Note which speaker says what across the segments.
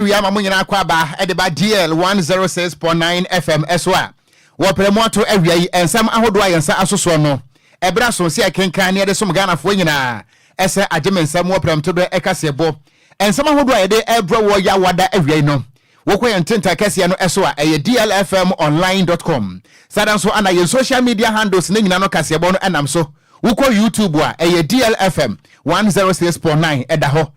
Speaker 1: awia ma munyina kwaba e de ba DL 106.9 FM SWA wo premoto awia yi ensam ahodo ayensa asoso no ebra so se akenkan ne de som Ghana fo nyina ese agimensam wo premto do ekasebo ensam ahodo ayede ebro wo ya wada awia no wo ko yententa kase no SWA e DLFM online.com so ana ye social media handles ne nyina no kasebo no enam so wo ko YouTube a e DLFM 106.9 eda ho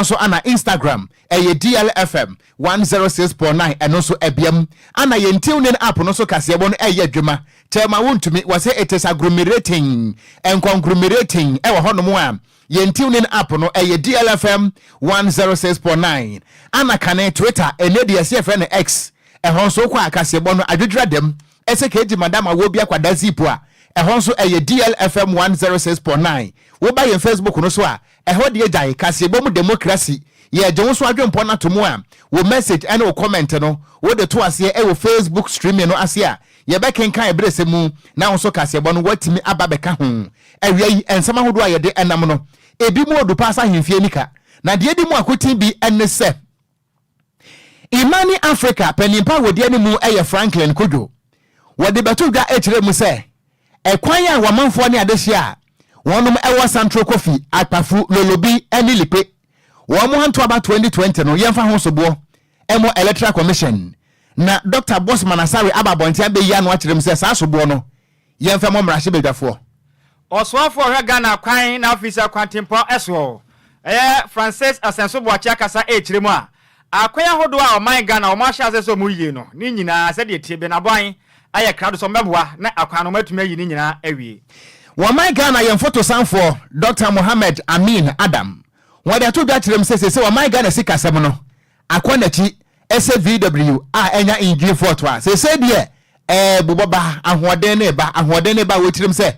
Speaker 1: so ana Instagram DLFM 106.9 eno so ebiam ana ye tuning app no so kasebo no adwuma tema wontumi wase it is agglomerating and conglomerating e wo hono a ye tuning app no DLFM 106.9 ana kane Twitter de CFN X hon so kwa kasebo no adwedra dem ese keji madam a wo bia kwada zipo a hon so DLFM 106.9 wo ba ye Facebook no so a de jai kasebo mu democracy ye je so adwempo na to mu a wo message and wo comment no wo de to ase wo Facebook streaming no ase a ye be kenkan ebrese mu na wo so kasebo no watimi ababeka ho awia yi ensama hodo a ye de enam no ebi mu odu pasa hemfie nika na de di mu akoti bi enese Imani Africa penimpa wodi ani mu Franklin Kwadwo wodi beto dwa ekire mu se ekwan ya wamanfo ne adehia wonum ewo Central Coffee Akpafu Lolobi eni lipe womo hanto aba 2020 no yemfa ho sobo emo Electoral Commission na Dr. Bosman Asare ababontia be ya no akirem se sa sobo no yemfa mo mrahye bedwafo
Speaker 2: oswafo hwe Ghana kwan na officer kwantempo eso Francis Asenso Boachi akasa ekirem a akwan ahodo a oman Ghana o ma hya se so mu yie no ni nyina se de tie be na boan aye krado so meboa na akwan no matuma yi ni nyina awie
Speaker 1: Waman Ghana yem photo sanfo Dr. Mohammed Amin Adam wade to da tirem se waman Ghana sika sem no akonachi SVW enya injury photo a se de buboba ahoden ne ba wetirem se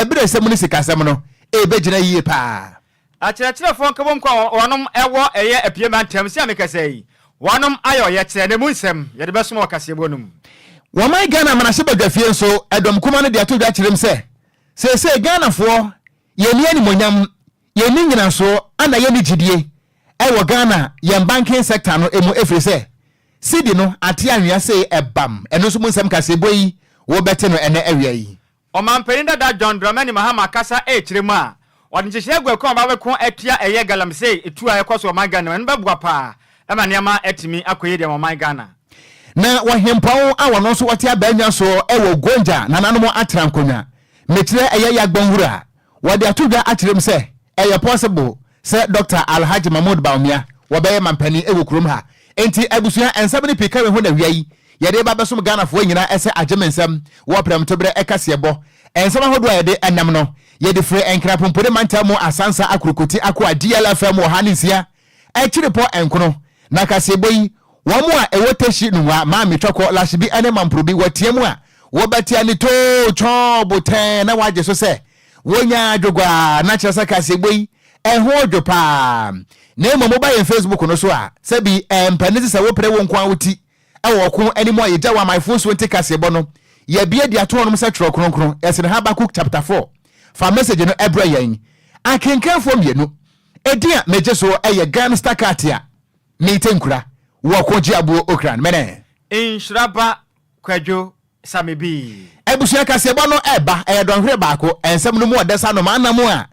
Speaker 1: bre sem no sika sem no bejina yie pa
Speaker 2: akirachire fo nkabom kwa wonom ewo eye apiema ntem se amekasei wonom ayo ye kire ne munsem ye de beso wakasebo num
Speaker 1: waman Ghana manahye badwafie nso edom kuma no de to da tirem se Ghana fo yeni ani monyam yeni nyina so ana yeni gidie wo Ghana yem banking sector no emu efre se sidi no ate anwea se ebam eno so munsem kasebo yi wo bete no ene awia yi
Speaker 2: o mamperinda da John Dramani Mahama kasa ekiremu a odinchehye agwekon ba wekon atua eye galamse etu a yekoso o Ghana no bebua pa ema niam atimi akoye de o Ghana
Speaker 1: na wahempao a wono so wate abanya so wo Gonja na nanom atrankonya metire eye yagbonhura wade atudwa akirem se eye possible se Dr. Alhaji Mahmoud Baumia wobeye mampani ewo kurom ha enti abusua ensabne pika we ho na wiai yede ba besom Ghana fo nyina ese agemensam wo prem to bre ekasebo ensama hodo yede enam no yede free enkrapompode mantamo asansa akrokoti akwa DLFM wo hanisia ekiripo enkono na kasebo yi womo a ewoteshi nuwa ma metwako lashibi ene mamprobi watiemu a wobatia ni to chobo ten na waje so se wonya adwogwa na kyeresa kasebo yi ho odwopa na mobile Facebook no so a se bi empanisi se wo pre wo nkwa wuti wo ko animo ye jawa my phone so kasebo no ye bia dia to no se twro kronkron ese Habakkuk chapter 4 fa message no ebra yan akenkan fo mienu edia meje so Ghana stakatia mitenkura wo Okogyeabour Ocran
Speaker 2: Nhyiraba Kwadwo Sammy bi
Speaker 1: ebusia kasebo no eba donhwere baako ensem no mu odesa no manam a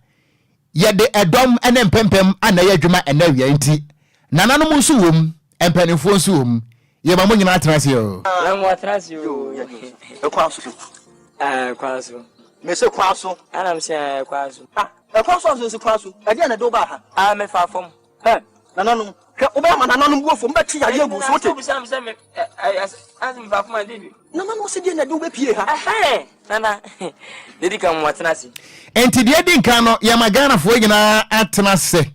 Speaker 1: yede edom ene mpempem anaye adwuma enawia nti nananom nso wom empanifo nso wom ye ba mo nyina atrase yo
Speaker 3: mo atrase yo
Speaker 4: ekwaso
Speaker 3: kwaso
Speaker 4: mese kwaso
Speaker 3: anam se kwaso
Speaker 4: ekwaso so kwaso ade na do ba ha
Speaker 3: me fa fom
Speaker 4: nananom oba ma nananom go fom beti ya yegu so te
Speaker 3: azim fa fom ade
Speaker 4: nananom se de na do be pie ha
Speaker 3: nana dedi kam mo atrase
Speaker 1: enti de di nkan no ya magana fo nyina atrase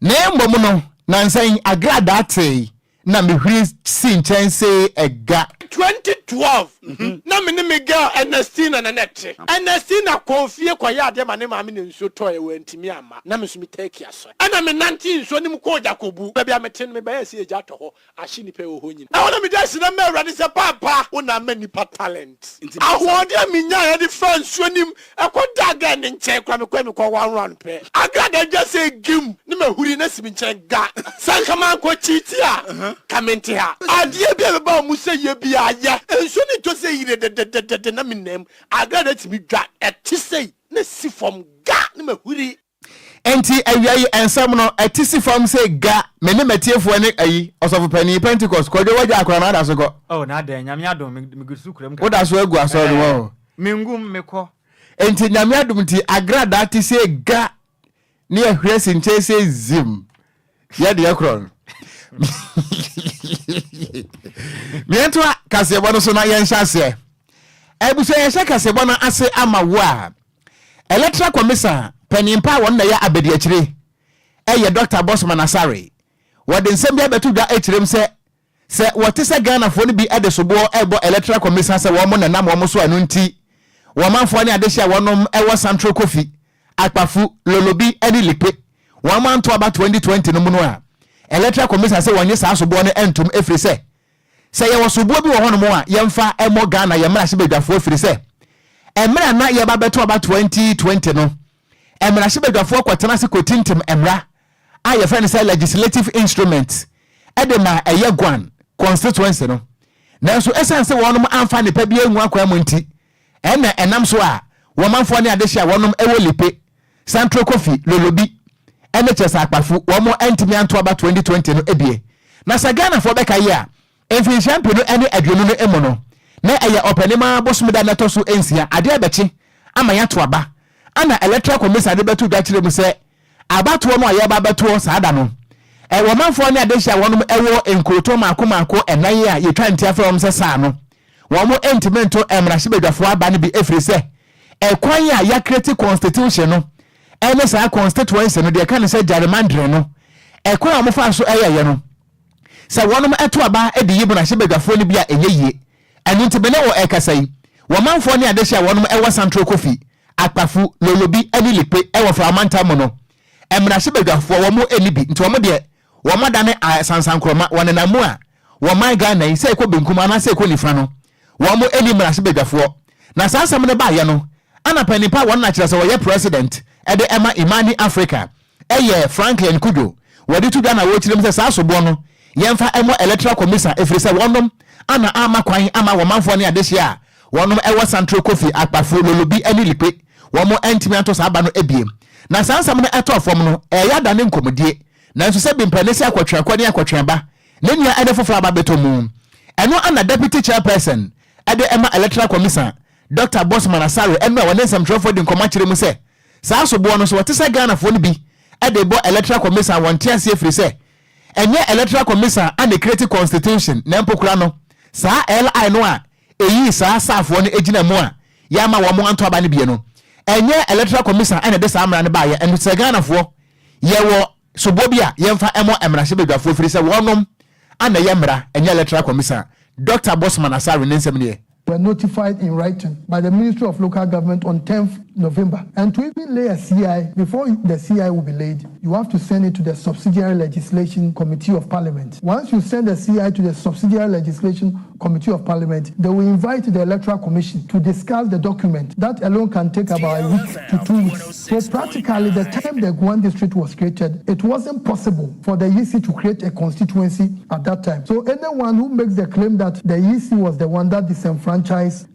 Speaker 1: na mbom no na nsan agrada atei na mehwiri si nchense ega
Speaker 4: 20
Speaker 5: 12 na me girl Ernestina na net Ernestina konfie kwa ya de mane ma me nso toy we ntimi ama na me so me take aso ana me 19 nso nim ko Jacobu ba bia me ten me ba ya si eja to ho ahye ni pe wo ho nyin na wona me dey sina me awrade se papa wona ma nipa talent ahode me nya ya de fan so nim ekoda ga ne nche kwa me ko 1 run pe agrada just say gim ni ma huri na simi nche ga sanka man ko chiti a kamenti ha ade bia be ba mu se ye bia ya enso ni to se yire de na me nem agrada ti mi dwa eti sei na si from ga ni ma huri
Speaker 1: enti awiai ensam no etisi fam say ga me ne matiefo ne ayi osofo pani Pentecost Kwadwo wagya akora na da so go
Speaker 2: na da nyame adom me gusu kuram
Speaker 1: wo da so agu aso no wo
Speaker 2: mengum mekọ
Speaker 1: enti nyame adom ti agrada ti say ga ne ahwe sinche say zim ya de akron miento kasebo no so na yen hyase ebuso yen kasebo no ase ama wo a electoral commission penimpa won na ya abedi akire eye Dr. Bosman Asare wode nsem bia betu da akirem se wote se Ghana fo no bi ede sobo ebo electoral commission se wo mo na nam wo so anu nti wo manfo ne adehia wonom ewo Central Coffee akpafu lolobi eni lipe wo manto aba 2020 no mu no a electoral commission se wonye sa sobo no entum efri se ye wo sobo bi wo hono mo a yemfa emo Ghana ye mra se bedwafo efri se emra na ye ba betu aba 2020 no emra se bedwafo kwatena se kotintim emra a ye friend say legislative instrument edema eye gwan constituency no nanso esanse wonum amfa ne pa bi enwu akwa mu nti ena enam so a wo manfo ne adehia wonum ewo lipe Central Coffee lolobi NHS akpafu wo mo entimi anto aba 2020 no ebie na sa Ghana fo beka ye a enfinhia mpenu ene adwenu no emo no na eye openima bosumida leto so ensia ade abechi ama ya to aba ana electoral commission de betu da kire mu se abato no aye ba betu saada no wo manfo ne adehia wonum ewo enkuroto maako enaye a ye twa ntia fa won se saa no wo mo entimento emrahye bedwafo aba ne bi efri se ekwan ya ya create constitution no ene sa constituency no de kan se gerrymandering no ekwan mo fa so eye no se wonum eto aba e de yibunahye bedwafo ne bi a enye enu ntibene wo ekasai wo manfo ne adehia wonum ewo Central Coffee akpafu lolobi ani lipe ewo fra manta mo no emrahye bedwafo wo mo enibi nti wo mo de wo madane sansankroma wonenamu a wo man Ghana yi se ekọ benkuma na se ekọ nifra no wo mo eni mrahye bedwafo na sansam ne ba ye no ana panipa won na kire se wo ye president ede ema Imani Africa eye Franklin Kudwo wodi tu Ghana wo kirem se sa sobo no yemfa emo electoral commission efri se wonom ana ama kwan ama wo manfo ne adehia wonom ewo Central Coffee akpafo lolobi ani lipe wo mo entimi anto sa aba no ebiem na sansam ne eto fom no eya da ne nkomodie nanso se bimpanese akwatwa kwani akwatwa ba ne nia ede fofo aba betomu eno ana deputy chairperson ede ema electoral commission Dr. Bosman Asare eno a wone samtrofo de nkoma kire mu se saa sobo no so wote se Ghana fo no bi ede bo electoral commission wonte ase efri se enye electoral commission and create constitution na mpokura no saa LI no a eyi saa safo no ejina mu a ya ma wo mo anto aba ne bie no enye electoral commission and de saa amra ne ba ye eno se Ghana fo ye wo sobo bia yemfa emo emrahye bedwafo efri se wonom ana yemra enye electoral commission Dr. Bosman Asare nensem ne
Speaker 6: were notified in writing by the Ministry of Local Government on 10th November. And to even lay a CI, before the CI will be laid, you have to send it to the Subsidiary Legislation Committee of Parliament. Once you send the CI to the Subsidiary Legislation Committee of Parliament, they will invite the Electoral Commission to discuss the document. That alone can take about a week to 2 weeks. So practically, the time the Gwan district was created, it wasn't possible for the EC to create a constituency at that time. So anyone who makes the claim that the EC was the one that disenfranchised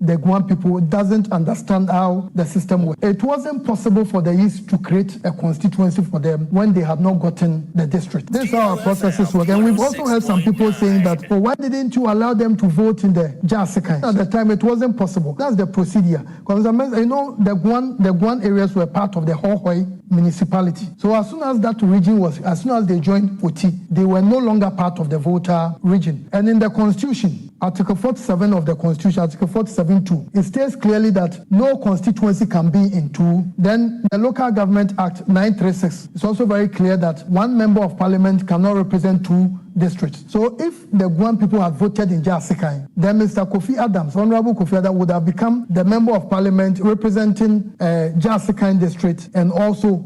Speaker 6: the Gwan people doesn't understand how the system works. It wasn't possible for the East to create a constituency for them when they had not gotten the district. This is how our processes work. And we've also heard some people saying that, oh, why didn't you allow them to vote in the Jasikai? At the time, it wasn't possible. That's the procedure. Because you know, the Guan areas were part of the Hohoi municipality. So as soon as that region as soon as they joined Oti, they were no longer part of the voter region. And in the constitution, Article 47 of the Constitution, Article 47.2, it states clearly that no constituency can be splitting in two. Then the Local Government Act 936 is also very clear that one member of parliament cannot represent two districts. So if the Guam people had voted in Jasikai, then Mr. Kofi Adams, Honorable Kofi Adams, would have become the member of parliament representing Jasikai district and also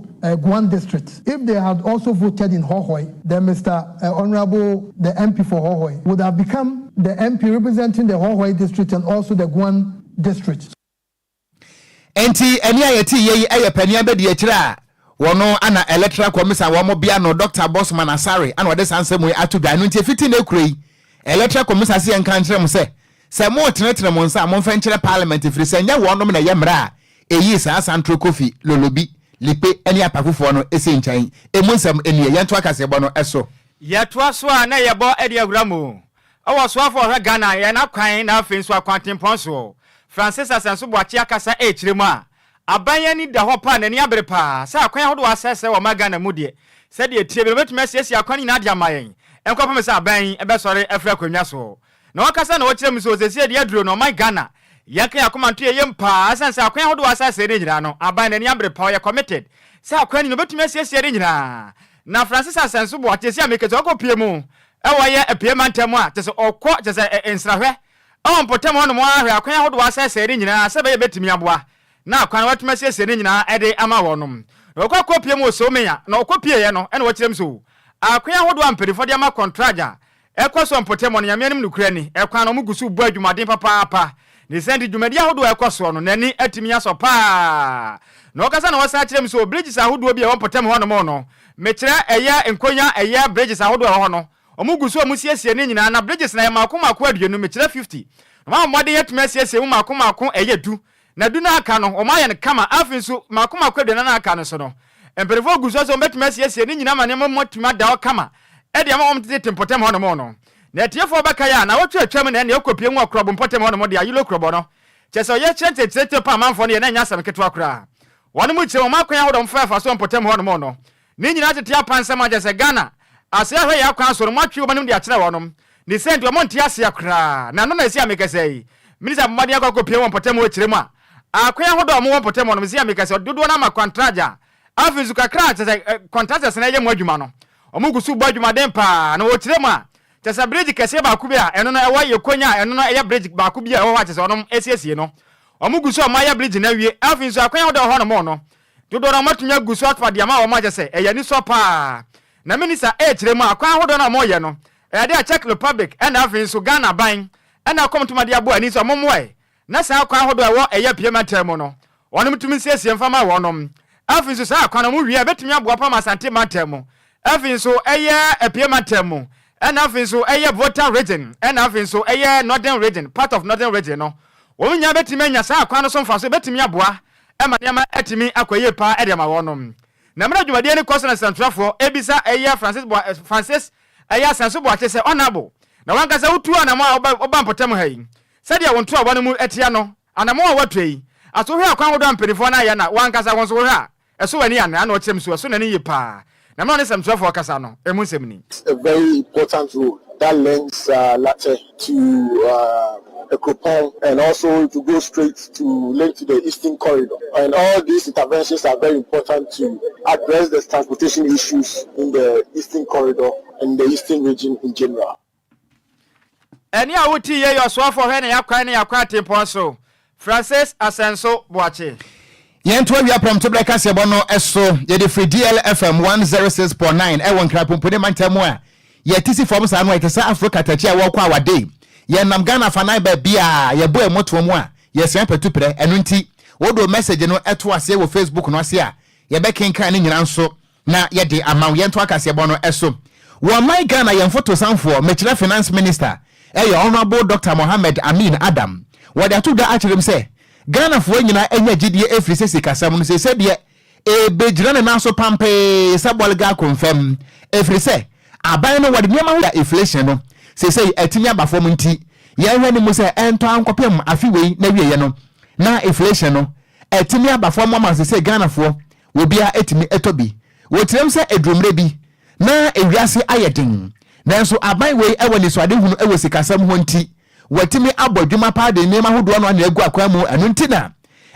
Speaker 6: Guam district. If they had also voted in Hohoi, then Mr. Honorable, the MP for Hohoi, would have become the MP representing the Hohoi district and also the Guam district.
Speaker 1: Enti eni ayeti ye ayepani abedi ekira wono ana electoral commission wo bia no Dr. Bosman Asare ana wode sansem we atudwa no nti fiti na kurei electoral commission se enka nkyere mo se mo tenetere mo nsa mo mfa nkyere parliament firi se nya wono na ye mra eyi sa Santro Kofi Lolobi lipe eni apafofo no ese nchan emunsam eni ye nto akase bo no eso
Speaker 2: ye to aso a na ye bo edi aguramu awo so afo hwe Ghana ye na kwan na afenso akwantempon so Francis Asenso Boachi akasa echiremu a abanye ni da hopa na ni abrepa sa akwan hodo asese wo magana mudie se de tie be betuma siesie akwan na ade amayen enkopam se aban ebe sore afra kwanwa so na wakasa na wochirem so siesie de aduro no my Ghana yanka yakomanto ye mpa asense akwan hodo asese de nyina no aban na ni abrepa ye committed se akwan no betuma siesie de nyina na Francis Asenso Boachi se ameketo okopie mu ewo ye epiema ntemu a tese okọ tese ensrahwe on potem hono mo ahwe akwan hodo asese de nyina se be betumi aboa na akwan watuma siesie de nyina ede ama wonum na okopie mu so meya na okopie ye no ene wakirem so akwan hodo amperifo de ama contraja ekoso potem no yamenim nukura ni ekwan no mugusu bu adwumaden papa ni sendi dwumadi hodo ekoso no nani atimi aso pa na okasa na wasa kirem so bridges ahodo bi e won potem hono mo no mekira eya enkonya eya bridges ahodo ho no omugusu omusiesie ne nyina na bridges na ya makomako aduonu mekira 50 ma mmode yetuma siesie mu makomako eyedu na du na aka no omaye ne kama afinso makomako aduonu na aka no so no emperefo gusu so betuma siesie ne nyina ma ne motuma da o kama e de ma omtete tempotem ho no mo no na tiefo baka ya na wotu atwam na ne ekopie mu akrobo mpotem ho no mo de ayilo krobo no chese ye chente pa manfo ne na nya sam keto akra wonu mu chire makwan ho do mfa so mpotem ho no mo no ne nyina tete apansam agese Ghana ase ahwe ya kwan so no matwe obanim de akire wonom ni senti omonti ase akra na no na esi amekasei minisa mmade akokopie won potem ho chire mu a akwan ho do mo potem no esi amekasei dodo na makontraja afizu kakra tese contractors na ye mu adwuma no omugusu bo adwuma den pa na wo chire mu a tese bridge kese ba ku bia eno no ewa ye konya eno no eye bridge ba ku bia wo ha tese onom esiesie no omugusu o ma ye bridge na wie afizu akwan ho do ho no mo no dodo na matunya gusu atfa de ma wo ma jese eye ni so pa na minisa chiremu akwan hodo na moye no e de Czech Republic and afin so Ghana ban and akomtuma de abo ani so momwe na sa akwan hodo ewo eye piema temu no wonom tumi siesie mfama wonom afin so sa akwan mo wi betumi abo pa masante matemu afin so eye piema temu and afin so eye voter region and afin so eye northern region part of northern region no wo nya betumi nya sa akwan so mfa so betumi aboa e ma nema etimi akoye pa e de ma wonom na mra dwumade ne koso na santrafo ebisa eya Francis eya Sanso Boachi se honorable na wanka se utu ana ma oba mpotem hayi sadia wonto abone mu etia no ana ma watwei aso hwe akwan hodo amperifo na ya na wanka sa wonso hwe a eso wani ana na ochem so na ni yipa na mra ne santrafo kasa no emunsem ni
Speaker 7: a very important role that links latter to Ekropon and also to go straight to link to the Eastern Corridor. And all these interventions are very important to address the transportation issues in the Eastern Corridor and the Eastern region in general.
Speaker 2: And ya wuti ye your swafo hene yakwa ne yakwa tempon so Francis Asenso Boachi.
Speaker 1: Yentwa wi apram to bleka se bono eso ye de free DLFM 106.9 e won krapum pone mantamu a ye tisi form sa no itesa Africa tachi a wo kwa wade ye nam Ghana fanai ba bia ye bo emoto mu a ye sen petupre enu nti wodo message no eto ase wo Facebook no ase a ye be kenkan ne nyina nso na ye de amaw ye nto akase bono eso wo my Ghana ye photo sanfo mechira finance minister e honorable Dr. Mohammed Amin Adam wo da to da achirem se Ghana fo nyina enya gidie efri sese kasam no se de e bejira ne naso pampe sabolga confirm efri se aban no wode nyama ho inflation no se etimi abafom nti ye hwe ne mu se ento ankopem afiwei na wieye no na inflation no etimi abafom ma se Ghana fo wobia etimi etobi wotirem se edromre bi na ewiase ayedin nanso aban wei ewo ni so ade hunu ewo sikasam ho nti watimi abodwuma pa de nema hodo no na egu akwa mu anu nti na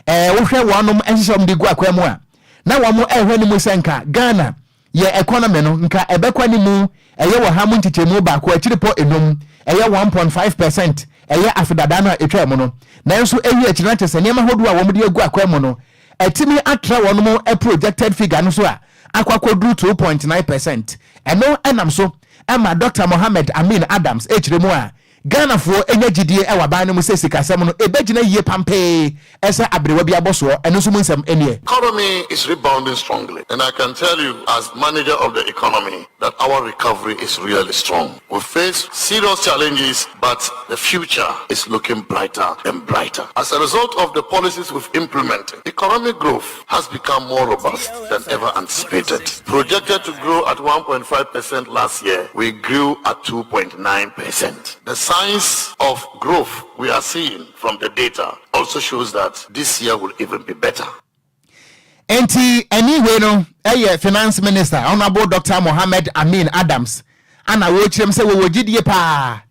Speaker 1: wo hwe wonom enhyehyem de gu akwam a na wo mo ehwe ni mu senka Ghana ye economy no nka ebekwa ni mu eye wo ha mu ntichemu ba ko akiripo enum eye 1.5% eye afidada no etwa mu no nanso ewi akira tese niam hodu a wo mo de gu akwam no etimi atra wo no a projected figure no so a akwakodru 2.9% eno enam so ama Dr. Mohammed Amin Adams echiremu a Ghana fo enya gidie e wa ban no mu sesika sem no ebegina yie pampe esa abrewa bi aboso eno so mu nsem enie.
Speaker 8: Economy is rebounding strongly, and I can tell you as manager of the economy that our recovery is really strong. We face serious challenges, but the future is looking brighter and brighter. As a result of the policies we've implemented, economic growth has become more robust than ever anticipated. Projected to grow at 1.5% last year, we grew at 2.9%. The signs of growth we are seeing from the data also shows that this year will even be better.
Speaker 1: Enti anyway no finance minister honorable Dr. Mohammed Amin Adams ana wo chirem se wo gidie pa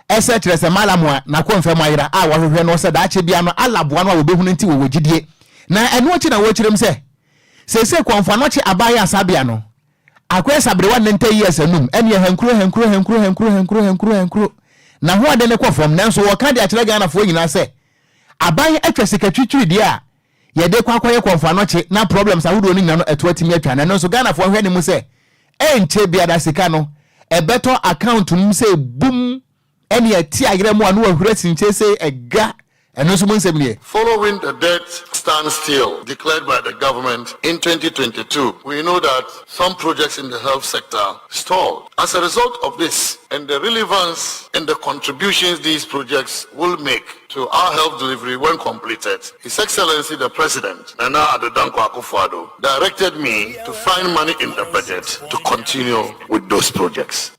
Speaker 1: ese kire se malamwa na konfirm ayira a wo hwehwe no se da ache bia no alaboa no a wo behunu nti wo gidie na eno ochi na wo chirem se konfa no chi abaya asabia no akwe sabrewa nente years anum ene henkro na ho ade ne kofom nanso wo ka de akire Ghana fo nyina se abaya atwa sekatwitwi dia ye de kwakoye konfa no chi na problems ahudo ni nyina no eto atimi atwa na nanso Ghana fo hwe ne mu se enche bia da sika no ebeto account num se boom ene ati agere mu anu ahura sinche se ega eno so mun semnie.
Speaker 8: Following the debt standstill declared by the government in 2022, we know that some projects in the health sector stalled. As a result of this and the relevance and the contributions these projects will make to our health delivery when completed, His Excellency the President, Nana Addo Dankwa Akufo-Addo, directed me to find money in the budget to continue with those projects.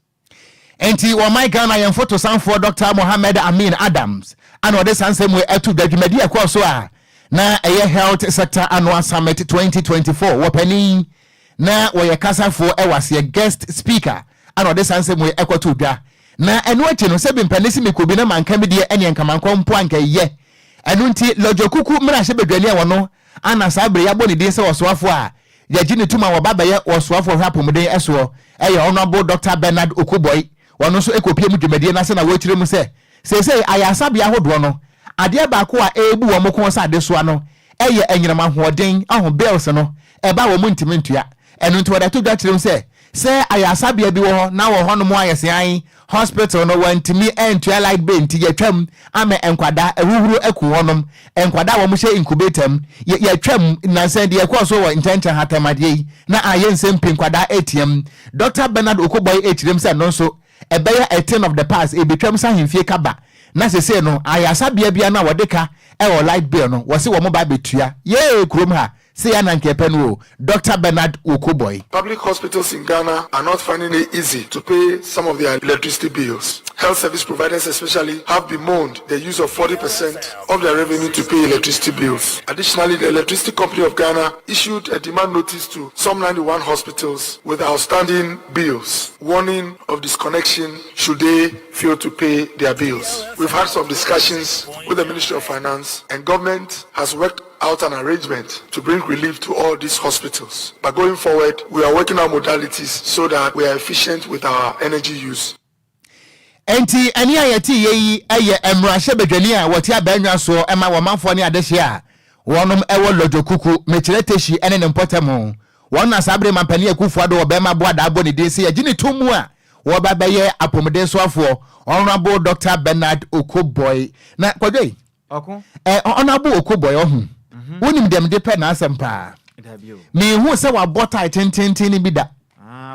Speaker 1: Enti wa my Ghana yan photo san for Dr. Mohammed Amin Adams and what this answer we etu dwumadi akwa so a na eye health sector annual summit 2024 wopani na we kasa for was a guest speaker and what this answer we ekwoto dwa na eno achi no se bimpanisi mikobi na manka me de ene nkamanko mpo anka ye eno nti lojokuku mra hye bedwani e wono ana sabre ya boni de se wosoafo a yagine tuma wo baba ye wosoafo hwapomden eso eye honorable Dr. Bernard Okuboy wano so ekopie mu dwumadi na se na wo chire mu se ayasabia hodo no ade ba ko a ebu wo mo ko sa ade so ano eye enyirama hoden aho bills no eba wo mu ntimi ntua eno nti wada to da chire mu se ayasabia bi wo ho na wo ho no mo ayese an hospital no wantimi entua like be nti yatwam ame enkwada ewuhuru eku honom enkwada wo mo hye incubator yatwam na se de ekọ so wo ntenten hatamade na ayense mpinkwada ATM Dr. Bernard Okuboy echirem se no so ebeya a thing of the past e betwam sa hemfie kaba na sese no ayasabia bia na wodeka e wo light bill no wo se wo mo ba betua ye krom ha se ya na nkepe no Dr. Bernard Okuboy.
Speaker 9: Public hospitals in Ghana are not finding it easy to pay some of their electricity bills. Health service providers especially have bemoaned the use of 40% of their revenue to pay electricity bills. Additionally, the Electricity Company of Ghana issued a demand notice to some 91 hospitals with outstanding bills, warning of disconnection should they fail to pay their bills. We've had some discussions with the Ministry of Finance, and government has worked out an arrangement to bring relief to all these hospitals. But going forward, we are working on modalities so that we are efficient with our energy use.
Speaker 1: Enti ani ayati yeyi eye emrahye bedwani a wote abanwa so ema womanfo ne adehye a wonom ewo lojokuku mechireteshi ene ne mpotemo wona sabre mampani Akufo-Addo obema boada abo ne desi agine tomu a wo babaye apomden so afo honorable Dr. Bernard Okuboy na Kwadwo honorable Okuboy ohun wonim dem de pe na asempa me hu se wa bota tenten bi da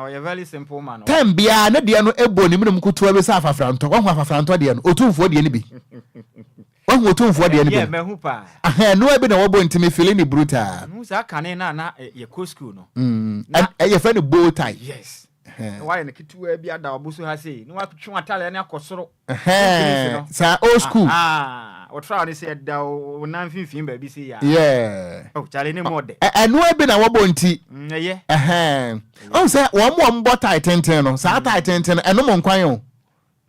Speaker 2: a very simple man.
Speaker 1: Tambia na de no ebo ni munum kutu be sa afafranto wo afafranto de no otumfo de ni bi wo otumfo de ni bi
Speaker 2: yeah me hu pa
Speaker 1: no e bi na wo bo ntimi feel ni brutal
Speaker 2: hu sa kane na ye ko school no
Speaker 1: ye friend bow tie
Speaker 2: yes why na kitu e bi ada obuso ha sei ni wa twa atale na akosoro
Speaker 1: sa old school
Speaker 2: what try ni say da o na mfimfim ba bi sei ya
Speaker 1: yeah
Speaker 2: oh chale ni mode
Speaker 1: no e bi na wo bo nti
Speaker 2: yeah
Speaker 1: say wo mo mbo tie tenten no sa tie tenten eno mo nkwan o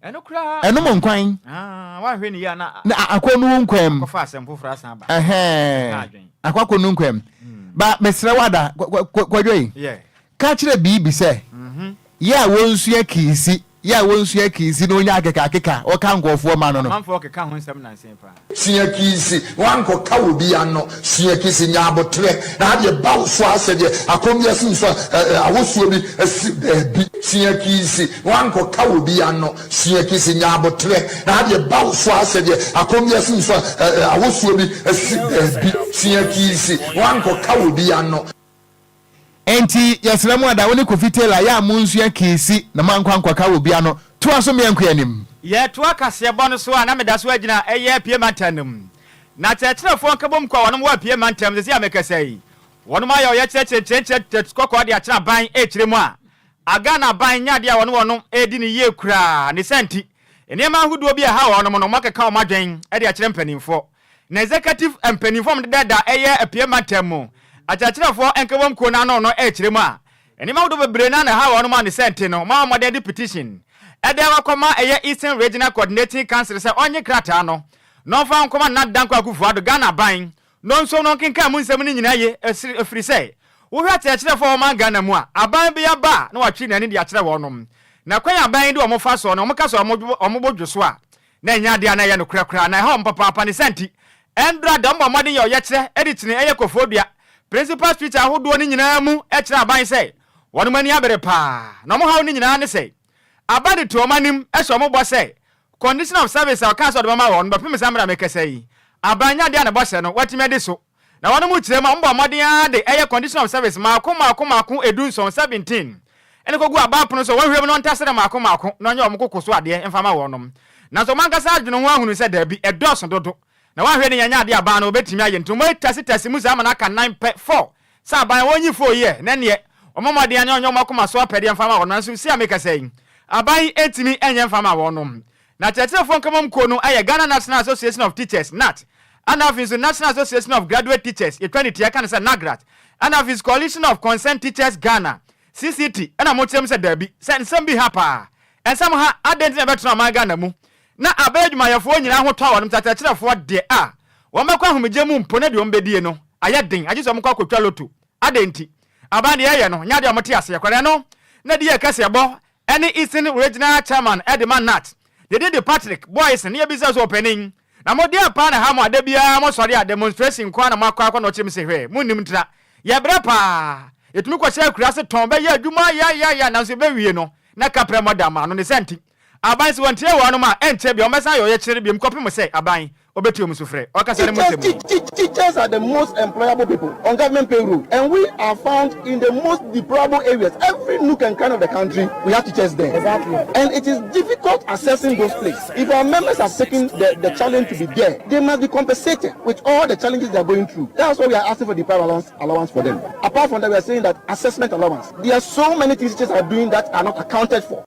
Speaker 2: eno kra
Speaker 1: eno mo nkwan
Speaker 2: wa hwe ni ya na
Speaker 1: akonu nkwam
Speaker 2: ko fa asem foforo asan ba
Speaker 1: akwakonu nkwam ba mesre wada kwadwoi ka kire bibi se ya wonsu ya kisi ya wonsu ya kisi no nya akeka o ka nkofo ma no no
Speaker 2: manfo keka ho nsem na nsem pa
Speaker 9: sia kisi wanko ka obi ano sia kisi nya abotre na de bawo so asede akomia sinso awosuo bi sia kisi wanko ka obi ano sia kisi nya abotre na de bawo so asede akomia sinso awosuo bi sia kisi wanko ka obi ano
Speaker 1: enti yesremu ada woni kofitela ya munsu ya kisi na mankwa ka obia no to aso me enku anim
Speaker 2: ye to akase bono so na meda so agina eye pie mantanum na checherefo nkabom kwa wonom wa pie mantam ze amekasai wonom ayo ye cheche kokko de akira ban ekiremu a aga na ban nya de wonom edi ni ye kura ne senti enema hudo bi a ha wonom no makeka o madwen e de akira mpanimfo na executive mpanimfo mdeda eye pie mantam achachirafo enkebom ko na no ekiremu a enima wodo bebre na ha wonom an senti no ma modern petition ede wakoma eye Eastern Regional Coordinating Council se onye krata no no fa nkoma na danko akufu ado Ghana ban no nso no kenka mu nsem ni nyina ye efiri se wo hwa achirafo ma Ghana mu a aban bia ba na watwi na ni de achire wonom na kwan aban de omofa so no omka so omobodwo so a na nya de na ye no krakra na ha mpapa ne senti endra da mbo modern ye kire editini eye kofodua principal speech ahodo ni nyina mu ekira aban se wono mani abere pa na mo hawo ni nyina ne se abade to manim eso mo bo se condition of service our council do ma won ba pem samra mekasai abanya de na bo se no watime de so na wono mu kire ma mbo modern ade eye condition of service maako edun son 17 ene kogu abapono so won hwem no ntasere maako na onye omkoko so ade emfama wonom na so mankasa adwene ho ahunu se da bi edoso dodo na wa hwe ne nyanya ade aba na obetimi aye ntomo tase mu za ma na ka 9.4 sa ban wonyi fo ye na ne omomode anya onyo makoma so apede mfama wono nso si ameka sei aban etimi enye mfama wono na checherefo nkamam ko aye Ghana National Association of Teachers NAT ana office National Association of Graduate Teachers etwanity aka say NAGRAT ana office Coalition of Concerned Teachers Ghana CCT ana motem se dabi nsem bi hapa ensem ha identity betro ma Ghana mu na abedwuma yafo nyina ho twa wonom checherefo de a womekwa homegye mu mpone de ombedie no aye den agiso mkwa kwatwa loto adenti abane ye no nya de omote ase yakware no na de ye kase bo any Eastern Regional Chairman Edman Nat they did the Patrick boys ne business opening na mo dia pa na ha mo adabia mo sori a demonstration kwa na makwa no chim se hwe munnim tra ye bre pa etumi kwa share kurase ton be ye adwuma ya na so be wie no na kapre modama no ne senti aban se wontie wo no ma enche bi o mesa yo ye kire bi mkopim se aban obetio musufre okasa ne musemu
Speaker 4: teachers are the most employable people on government payroll and we are found in the most deplorable areas. Every nook and cranny of the country we have teachers there. Exactly. And it is difficult assessing those places. If our members are taking the challenge to be there, they must be compensated with all the challenges they are going through. That's why we are asking for the allowance for them. Apart from that, we are saying that assessment allowance. There are so many things teachers are doing that are not accounted for.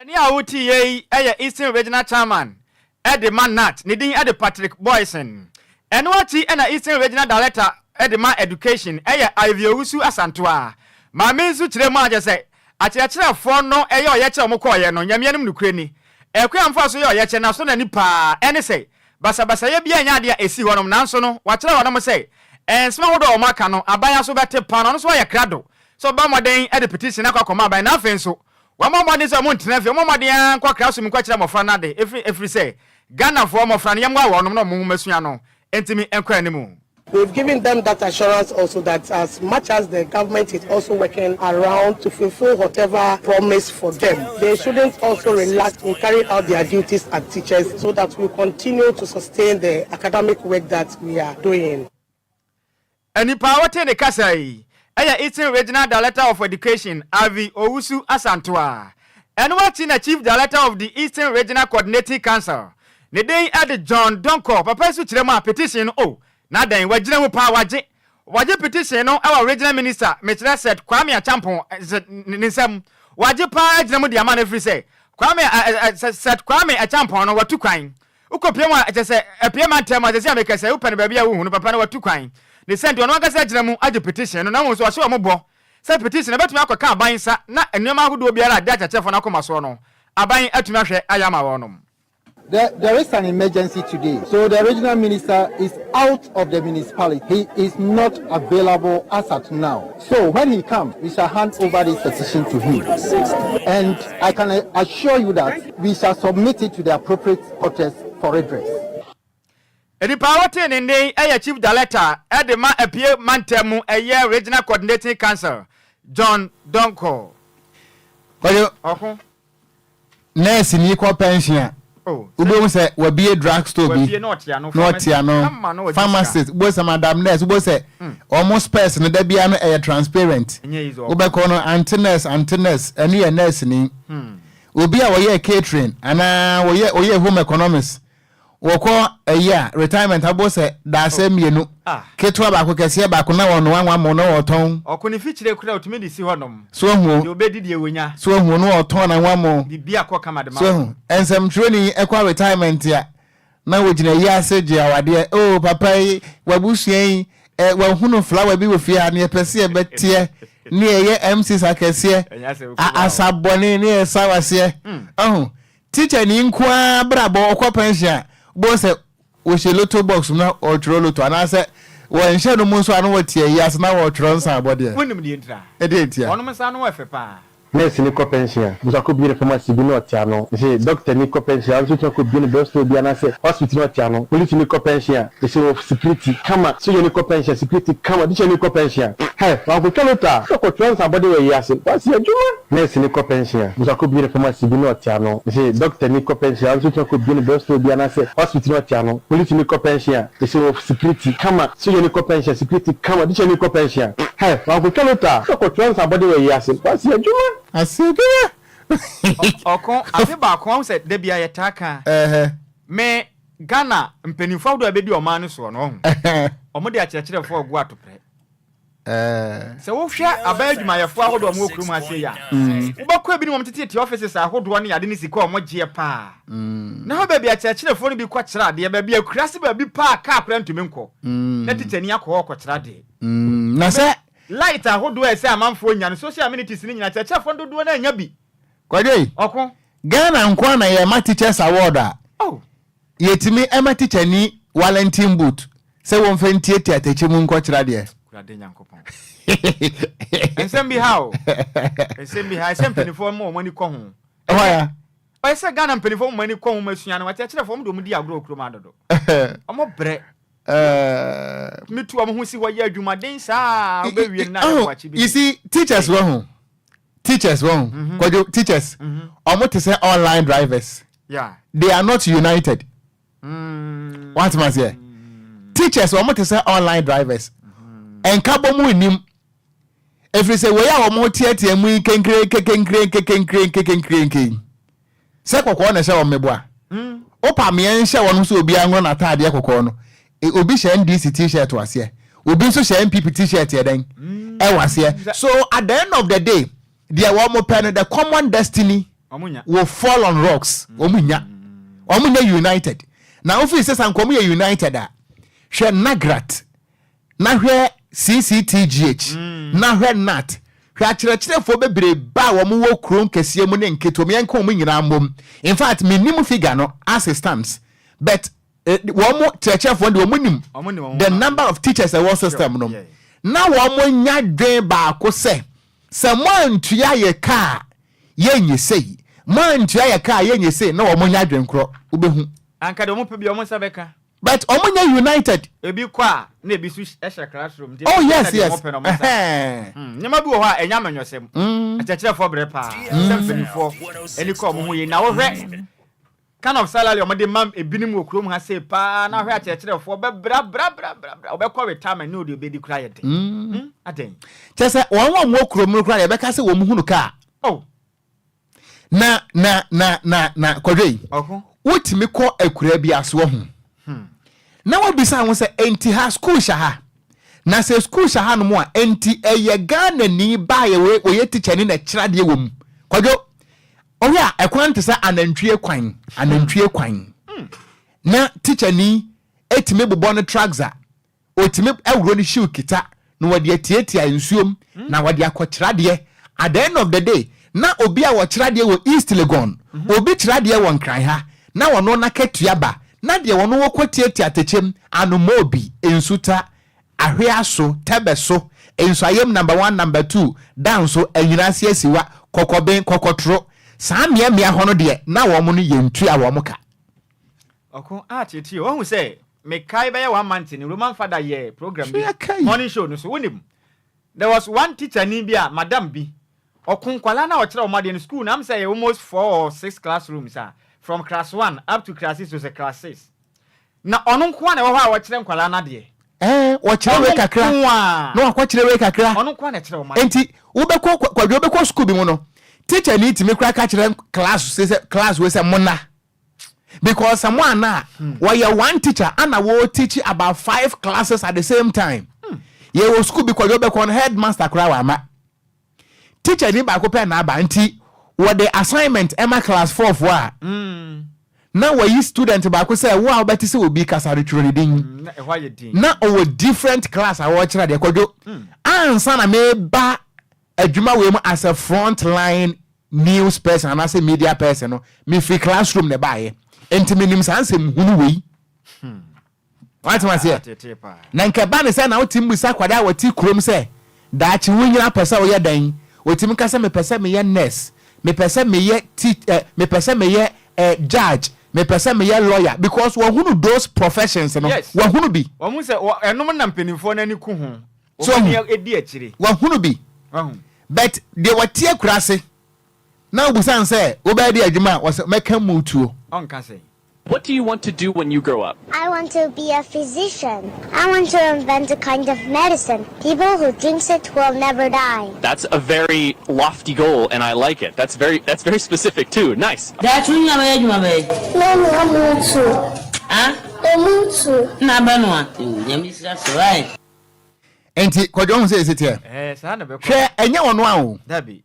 Speaker 2: Any awuti ye Eastern Regional Chairman Edman Nat nidin ede Patrick Boyson eno ati na Eastern Regional Director Edman Education Ivy Owusu Asantoa ma menzu kire mu aje se akire fo no oye kire omko ye no nyame anim nukure ni ekwa mfa so ye oye kire na so na ni pa ene se basa ye bia nya ade esi honom nanso no wa kire honom se ensma wodo o maka no abaya so bete pa no so ye krado so ba moden ede petition akwa koma aban na afenso wa moden so mo ntena fe moden kwa kraso mi kwa kire mofra na de efri se Ghana for mofra yam wa wonom no mo masua no entimi enkwa nimu.
Speaker 10: We've given them that assurance also that as much as the government is also working around to fulfill whatever promise for them, they shouldn't also relax in carrying out their duties as teachers so that we continue to sustain the academic work that we are doing.
Speaker 2: Any power to the Kasai, Eastern Regional Director of Education, Ivy Owusu Asantoa, and what's in the Chief Director of the Eastern Regional Coordinating Council. The day at the John Donko, Papa Suchirema petition, na den wajina mu pa waje petition no our regional minister Metra said Kwame Achampon nisem waje pa agina mu dia ma na free say Kwame said Kwame Achampon no watu kwan ukopie mu agese apie ma ntem agese ameka say upen ba bia wo hu no papa na watu kwan ne send ono agase agina mu age petition no na wo so ahye mo bo say petition betumi akoka aban sa na enema ahodo biara ade achachefo na akoma so no aban atumi ahwe ayama wonom.
Speaker 4: There is an emergency today, so the regional minister is out of the municipality. He is not available as at now. So when he comes, we shall hand over this petition to him. And I can assure you that we shall submit it to the appropriate courts for redress.
Speaker 2: Edi power nende aya chief director edema apie mantemu eye regional coordinating council John Donko.
Speaker 1: Kwadwo.
Speaker 2: Okon.
Speaker 1: Nurse ni ko pension.
Speaker 2: Oh,
Speaker 1: Ubo say we be a drug store bi. Not ya no. Pharmacist, bo say madam nurse, bo say almost person da bia no e transparent. Ube ko no anti-nurse eni e nurse ni. Obi a we catering ana we home economics. Woko eya retirement abo say da say mienu. Ketu aba ko kese ba ko na won wanwa mo no oton.
Speaker 2: Okoni fichire kura otumi di si honom.
Speaker 1: So hu.
Speaker 2: Yo bedi di ewunya.
Speaker 1: So hu no oton na wamo.
Speaker 2: Bibia ko kama de ma.
Speaker 1: So hu. Ensem training ekwa retirement ya. Na wogina ya seje awade. Oh papa yi wabusuan wa hunu flower bi wo fia na pese e betie. Ni eye MC sakese. Asabone ni esawase. Teacher ni nkwa brabo okwa pension. Bo se wo she lotto box na o tro lotto ana se wo enhye no munso anu watie yas na wo tro nsa abode
Speaker 2: wonim di entra
Speaker 1: e de entia
Speaker 2: ono msa no wefe pa
Speaker 11: nurse ni ko pension musako bi pharmacy bi no tiano se doctor ni ko pension anso tko bi no best bi ana se hospital no tiano police ni ko pension se security kama so ni ko pension security kama di ni ko pension he wa ko kelota so ko tro nsa abode we yas wasi adwuma nurse ni ko pension musako bi pharmacy bi no tiano se doctor ni ko pension anso tko bi no best bi ana se hospital no tiano police ni ko pension se security kama so ni ko pension security kama di ni ko pension he wa ko kelota so ko tro nsa abode we yas wasi adwuma
Speaker 1: Asige.
Speaker 2: Okon ade ba kon se de bia yetaka. Me Ghana mpenifo do abedi o man no so no. Omo de akyerɛkyerɛfo ogu atopre. Se wo hwɛ abadwuma yɛfo ahodo omo okrum ase ya. Wobakɔ bi ni mom tete offices ahodo ne yade ne sika omo gye pa. Na ho ba bia akyerɛkyerɛfo no bi kɔ kyerɛ ade ba bia kurase ba bi pa ka prantumi nkɔ. Na titani akɔ kɔ kyerɛ ade.
Speaker 1: Na se
Speaker 2: light ahodo e se amanfo nya no social amenities ni nyina akyerɛkyerɛfo dodo na nya bi.
Speaker 1: Kwadwo.
Speaker 2: Okon.
Speaker 1: Ghana nkwa na ye ma teachers award a.
Speaker 2: Oh.
Speaker 1: Yetimi ema teacher ni Valentine boot. Se won fe ntieti atachimu nkɔ kyerɛ de.
Speaker 2: Kurade nyankopɔn. Ensem bi how? Ensem bi how? Ensem penifo mo mani kɔ ho.
Speaker 1: Why?
Speaker 2: Oye se Ghana penifo mo mani kɔ ho masua no akyerɛkyerɛfo mo do mo di agro okuro ma dodo. Omo bre. Mitu am hu si wo ye adwumaden saa obewie na wachi bi.
Speaker 1: You see teachers wo hu. Teachers wo hu. Kwadwo teachers. Omo te say online drivers.
Speaker 2: Yeah.
Speaker 1: They are not united. What must say? Teachers omo te say online drivers. Enkabo mu nim. Every say we ya omo tietie mu kenkre. Se kokko na hye omeboa. Opa me enhye wonu so obi anwo na taade kokko no. Obi share NDC t-shirt wase. Obi so share MPP t-shirt yeden. Wase. So at the end of the day, there were more pen the common destiny will fall on rocks. Omunya united. Now if we say sankomu united hwe Nagrat. Na hwe CCTGH. Na hwe NAT. Hwe akyerɛkyerɛfo bebre ba wo mo wo kron kɛseɛ mu ne nketo me nka mo nyina mbom. In fact, minimum figure no as it stands. But one teacher for the number of teachers in one system. No. Now one more nya dwen ba ko say someone to ya car ye say man to ya car ye say no one more nya dwen kro ubehu
Speaker 2: anka de mo pe bi o mo sabeka
Speaker 1: but omo united
Speaker 2: ebi kwa na ebi su ehye classroom.
Speaker 1: Oh yes
Speaker 2: nyama bi wo ha enya manyosem akyekere for bre pa sem for eni ko mo ho ye na wo hwe kind of salary o de mam ebinim okrom ha say pa na hwe akyekere for be bra obekọ retirement no de obedi kura ye den aden
Speaker 1: chese won mo okrom no kura ye be ka say wo mu hunu ka
Speaker 2: oh
Speaker 1: na Kwadwo wotimi ko akura bi aso ho na wabisa ho say enti ha school shaha na say school shaha no mo a enti eye Ghana ni ba ye we ye teacher ni na kyerade wo mu Kwadwo oya ekwan te say anantwie kwan na teacher ni etime bobɔ no tracks a otime awuro ni shoe kita no wade atietia nsuom na wade akokyerade at the end of the day na obi a wɔkyerɛ deɛ wɔ East Legon obi kyerɛ deɛ wɔ Nkran ha na wɔno na Ketuaba na deɛ wɔno wɔ kɔtiatia atechem anomobi ensuta ahweaso tebeso ensuayem number 1 number 2 danso anyinase asiwa kokoben kokotro saa mmea hono deɛ na wɔn no yentu a wɔn ka
Speaker 2: ɔko titi o hu sɛ me kai bɛyɛ 1 month ni Roman father ye program bi morning show no so wonim there was one teacher ni bi a madam bi ɔko kwala na ɔkyerɛ ɔma de no school na am say almost 4 or 6 classrooms from class 1 up to class 6 to class 6 na ɔno nko na ɛwɔ hɔ a wɔkyerɛ kwala na de
Speaker 1: wɔkyerɛ we kakra na wɔkyerɛ we kakra
Speaker 2: ɔno nko na ɛkyerɛ ɔma
Speaker 1: enti wobɛkɔ Kwadwo bɛkɔ school bi mu no teacher ni timi kra ka kyerɛ class we say mona because someone na where one teacher and I will teach about 5 classes at the same time. You will school because you be headmaster krawama. Teacher ni ba ko pe na ba nti what the assignment Emma class 4 for. Now we student ba ko say wo obeti say obi kasa retro din. Na o different class I watch na de Kwadwo. Ansa na me ba adwuma we mu as a front line news person and as a media person no me free classroom ne ba ye. Enti minim sansem hunu wei what was here na nke ba ne se na otim busa kwada wati krom se daachi wunyina pese wo ye dan otim ka se me pese me ye nurse me pese me ye me pese me ye judge me pese me ye lawyer because wo hunu those professions no wo hunu bi
Speaker 2: wo mu se enom na mpanimfo na ni ku hu
Speaker 1: so
Speaker 2: ni edi akire
Speaker 1: wo hunu bi but de watie kurase na obusan se wo ba di adwuma wo se meka mutuo.
Speaker 12: What do you want to do when you grow up?
Speaker 13: I want to be a physician. I want to invent a kind of medicine. People who drinks it will never die.
Speaker 12: That's a very lofty goal, and I like it. That's very specific too. Nice.
Speaker 14: That's when I'm age, my baby.
Speaker 13: No,
Speaker 14: Huh?
Speaker 13: No,
Speaker 14: That's right.
Speaker 1: Enti Kwadwo say it here.
Speaker 2: Sa na be ko.
Speaker 1: Hwe enye wono awo.
Speaker 2: Dabi.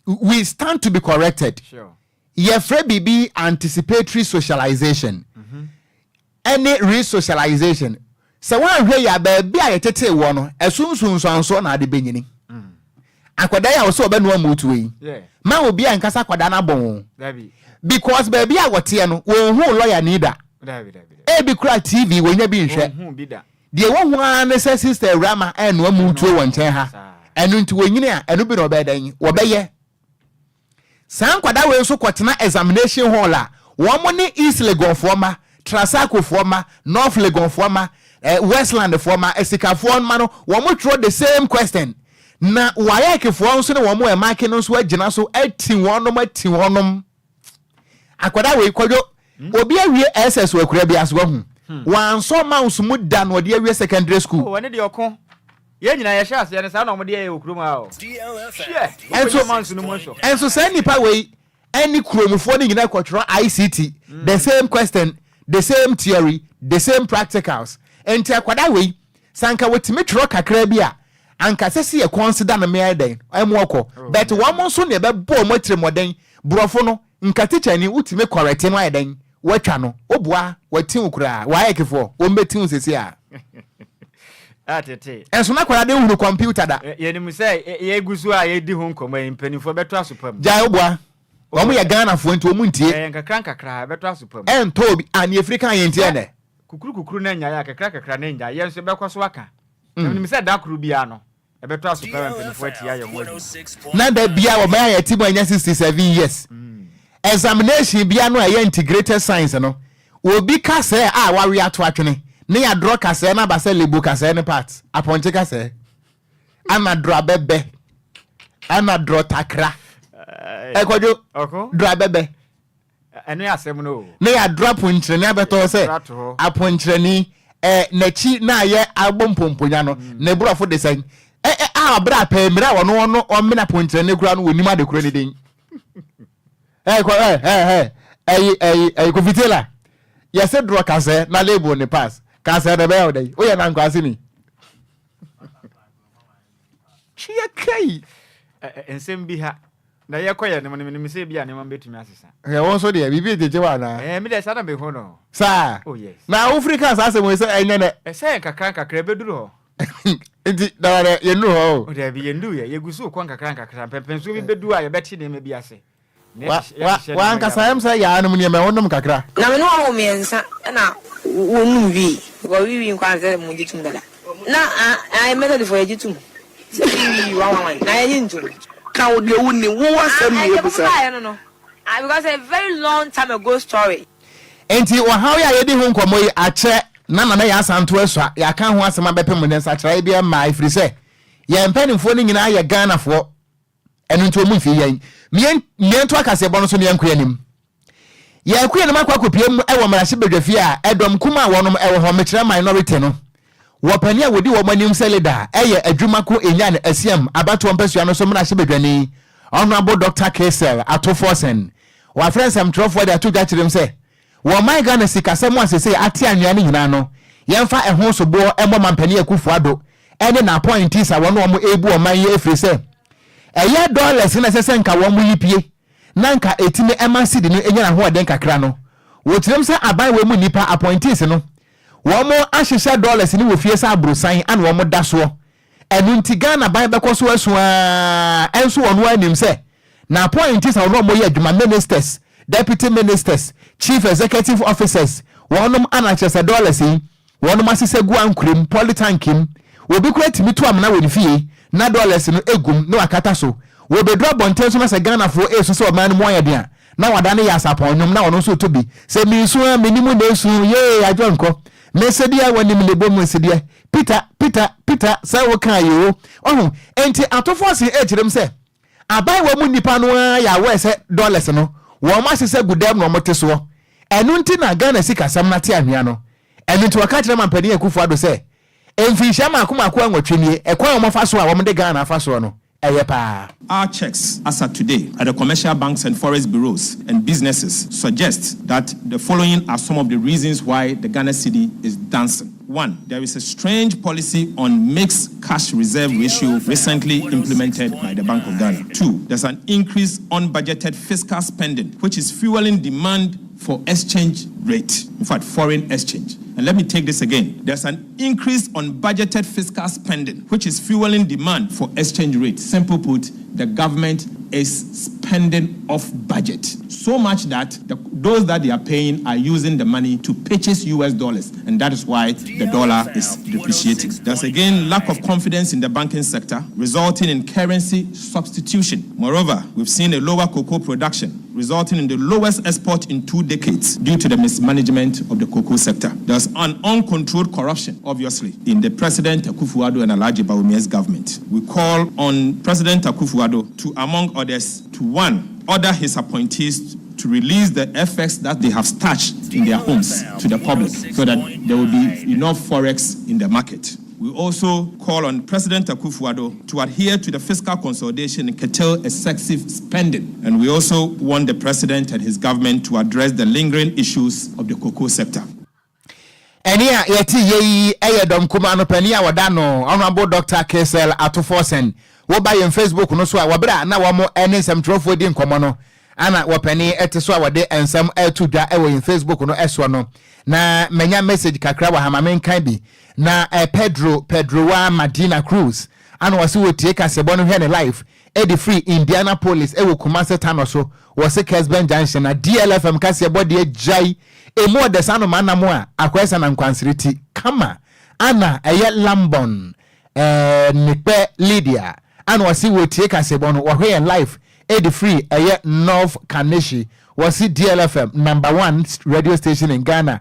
Speaker 1: We stand to be corrected.
Speaker 2: Sure.
Speaker 1: Yefre bibi anticipatory socialization. Any re-socialization. So one hwe ya baby a yetete wo no esunsunso na ade benyini. Akwada ya wo so be no amutu yi. Ma obi a nkasa akwada na bon.
Speaker 2: Dabi.
Speaker 1: Because baby a wote no wo hu lawyer neither.
Speaker 2: Dabi.
Speaker 1: Bi kura TV wo nya bi nhwe.
Speaker 2: Hu bi da.
Speaker 1: De wo hu an se sister Rama en no amutu wo nchen ha. Enu nti wo nyini a enu bi no be dan wo be ye. San kwada we so kwotena examination hall a wo mo ne East Legon forma Trasako forma North Legon forma Westland forma Esikafo ma no wo mo throw the same question na wayake fo so ne wo mo e mark no so agina so ati wonom akwada we Kwadwo obi awie SS we kura bi aso hu wan so mouse mu da no de awie secondary school
Speaker 2: wo ne de okon ye nyina ye sha ase ne sa na omde ye okrum ha o DLFM
Speaker 1: enso say nipa we any kromufo ni nyina kwotro ICT the same question the same theory the same practicals enti akwada we sanka wotimi tro kakra bi a anka sese ye consider na me den emwoko but one monso ne be bo motre moden brofo no nka teacher ni utimi correct no ayeden watwa no obua watin ukura wayekefo o metin sese a
Speaker 2: atete
Speaker 1: enso na kwara de huru computer da
Speaker 2: ye ni say ye gusu a ye di ho nkomo mpanifo beto asopam
Speaker 1: ja obua omo ye Ghana fo nti omu ntie
Speaker 2: nkakra beto asopam
Speaker 1: ento bi ani Africa ye ntie ne
Speaker 2: kukuru na nya ya kakra na nya ye nso bekoso aka ni say da kuru bia no beto asopam mpanifo atia ye mo
Speaker 1: na da bia o ma ya ti mo anya 67 years examination bia no ye integrated science no obi ka say a wari ato atwene ne ya draw kase na ba se lebo kase ne part aponche kase ana draw bebe ana draw takra Kwadwo draw bebe
Speaker 2: eno ya asem no
Speaker 1: ne ya draw ponchre ne abeto se aponchre ni nachi na ye abompomponya no ne brofo de san bra pa mira wono no o mena ponchre ne kura no wonim ade kura ne den Kofitela ya se draw kase na lebo ne pass kase de be odai o ye na nkwase ni chia kai
Speaker 2: ensem bi ha na ye koye ne me se bia ne man betumi asesa
Speaker 1: won so de bibi ejeje wa na
Speaker 2: me de sana be ho no
Speaker 1: sa
Speaker 2: oh yes
Speaker 1: na Africa sa se mo se enye ne
Speaker 2: se kakra beduru ho
Speaker 1: Enti da ye no ho.
Speaker 2: O da bi ye ndu ye gusu ko nkakra pempenso bi bedu a ye beti ne me bi ase.
Speaker 1: Wa anka sayam say ya anum ne me wonum kakra.
Speaker 3: Na me no wo miensa na wonu wi. Go wi nkwa ze mu jitum dada. Na I method for jitum. Se wa na ye ntum.
Speaker 5: Ka wo de woni wo asem ye busa.
Speaker 3: No. Because a very long time ago story.
Speaker 1: Enti wa how ya ye di ho nkomo yi ache na ya asanto asua ya kan ho asema bepem ne nsa kira bia ma ifri se ye mpanimfo ni nyina ye Ghana fo enu nto mu fi yen mien to akase bo no so ne yanko anim ye akuye ne makwa kopiem e wo marahye bedwafi a edom kuma wonom e wo ho mekira minority no wo pani a wodi wo manim selida e ye adwumako enya ne asiam abato mpasua no so marahye bedwani honorable Dr. Kesel Atofosen wa friends am trofo de ato gachirem se wo my Ghana sikasem asese ate anwea ne nyina no yemfa ehon so bo emo mampani Akufo-Addo ene na appointees a wono omo ebu o man ye efri se eye dollars na sese nka wo mo yipie na nka etime emasi de no enya na ho den kakra no wo tirem se aban we mu nipa appointees no wo mo ahyehyɛ dollars ni wo fie sa abrosan an wo mo da so enu nti Ghana ban bekoso asu a enso wono anim se na appointees a wono omo ye adwuma ministers, deputy ministers, chief executive officers wonum anachese dollars yi wonum asese gu ankrem politankim obi kura timi to amna woni fie na dollars no egum no akata so wo be drop bonten so na se Ghana fo eso so man mo ayede na wadane ya saponyum na wono so to bi se mi so minimu na esu ye ajonko mesedia wonim le bom mesedia Peter say wo kan yo ohun enti atofosi ejirem se abai wo mu nipa no ya we se dollars no wo ma sese gudem no moteso enu nti na Ghana sikasam na te anhia no enu nti waka kire mampani Akufo-Addo se emfihia makoma anwatwenie ekwan mo fa so a wo de Ghana fa so no eyepa.
Speaker 15: Our checks as of today at the commercial banks and forest bureaus and businesses suggest that the following are some of the reasons why the Ghana cedi is dancing. 1. There is a strange policy on mixed cash reserve ratio recently implemented by the Bank of Ghana. 2. There's an increase on budgeted fiscal spending, which is fueling demand for exchange rate, in fact, foreign exchange. And let me take this again. There's an increase on budgeted fiscal spending, which is fueling demand for exchange rate. Simple put, the government is spending off budget. So much that those that they are paying are using the money to purchase US dollars. And that is why the dollar is depreciating. There's again lack of confidence in the banking sector, resulting in currency substitution. Moreover, we've seen a lower cocoa production, resulting in the lowest export in 2 decades due to the mismanagement of the cocoa sector. There's an uncontrolled corruption, obviously, in the President Akufo-Addo and Alhaji Bawumia's government. We call on President Akufo-Addo to, among others, to 1, order his appointees to release the FX that they have stashed in their homes to the public so that there will be enough forex in the market. We also call on President Akufo-Addo to adhere to the fiscal consolidation and curtail excessive spending. And we also want the President and his government to address the lingering issues of the cocoa sector.
Speaker 1: Enia yeti ye eyedom kuma no pania wadano honorable Dr. Kesel Atofosen wo ba yen Facebook no so a wabra na wo mo ene nsem trofo di nkomo no ana wo pani ete so a wade ensem etudwa ewo yen Facebook no eso no na menya message kakra wa hamamen kan bi na Pedro wa Madina Cruz ana wasi wo tie kasebo no hwe ne live edi free Indianapolis ewo Kumasi Tano so wo se Kesben Junction na DLFM kasebo de jai emo de sano manamo a akwesa na nkwansiriti kama ana eye Lambon Nipe Lydia ana wasi wo tie kasebo no wo hwe live edi free eye North Kanishi wasi DLFM #1 radio station in Ghana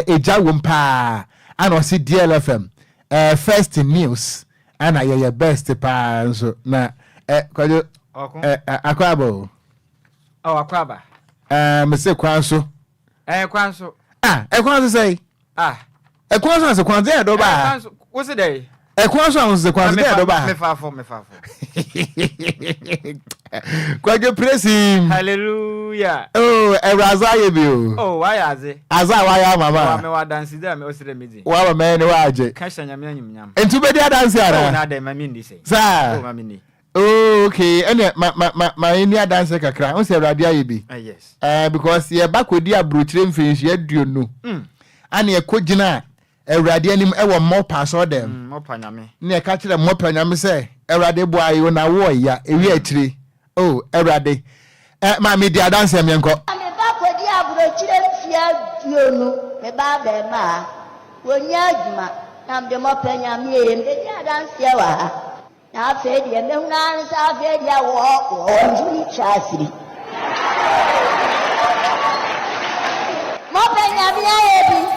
Speaker 1: eja wompa ana wasi DLFM first news ana ye best pa so na Kwadwo Akwabour
Speaker 2: Akwaba
Speaker 1: mese kwanso
Speaker 2: kwanso
Speaker 1: kwanso say kwanso as kwanso e do ba
Speaker 2: kwanso what's it day
Speaker 1: kwanso as kwanso e do ba
Speaker 2: me fafo
Speaker 1: Kwadwo praise him
Speaker 2: hallelujah
Speaker 1: Eraza ye bi
Speaker 2: why aze
Speaker 1: why mama
Speaker 2: wa me wa dance there me osire medi
Speaker 1: wa me ne wa age
Speaker 2: ka shanya me anyimnyam
Speaker 1: entu be dia dance ara
Speaker 2: na dem mami ndi say
Speaker 1: mami ni okay ene ma eni dance kakra on se radio ye bi
Speaker 2: yes
Speaker 1: because ye bakodi abrochire mfinhie aduonu ana ye kogina Ewrade anim ewo mo pass them.
Speaker 2: Mo panyame.
Speaker 1: Ne ka kire mo panyame say Ewrade bo ayo na wo ya ewi atire. Oh, Ewrade. Ma media dance me nko.
Speaker 13: Me ba kwadi aburochire fia dionu me ba be ma. Wonya adwuma na mde mo panyame e media dance ya wa. Na afa die me huna nsa afa die wo njuni chasiri. Mo panyame ya ebi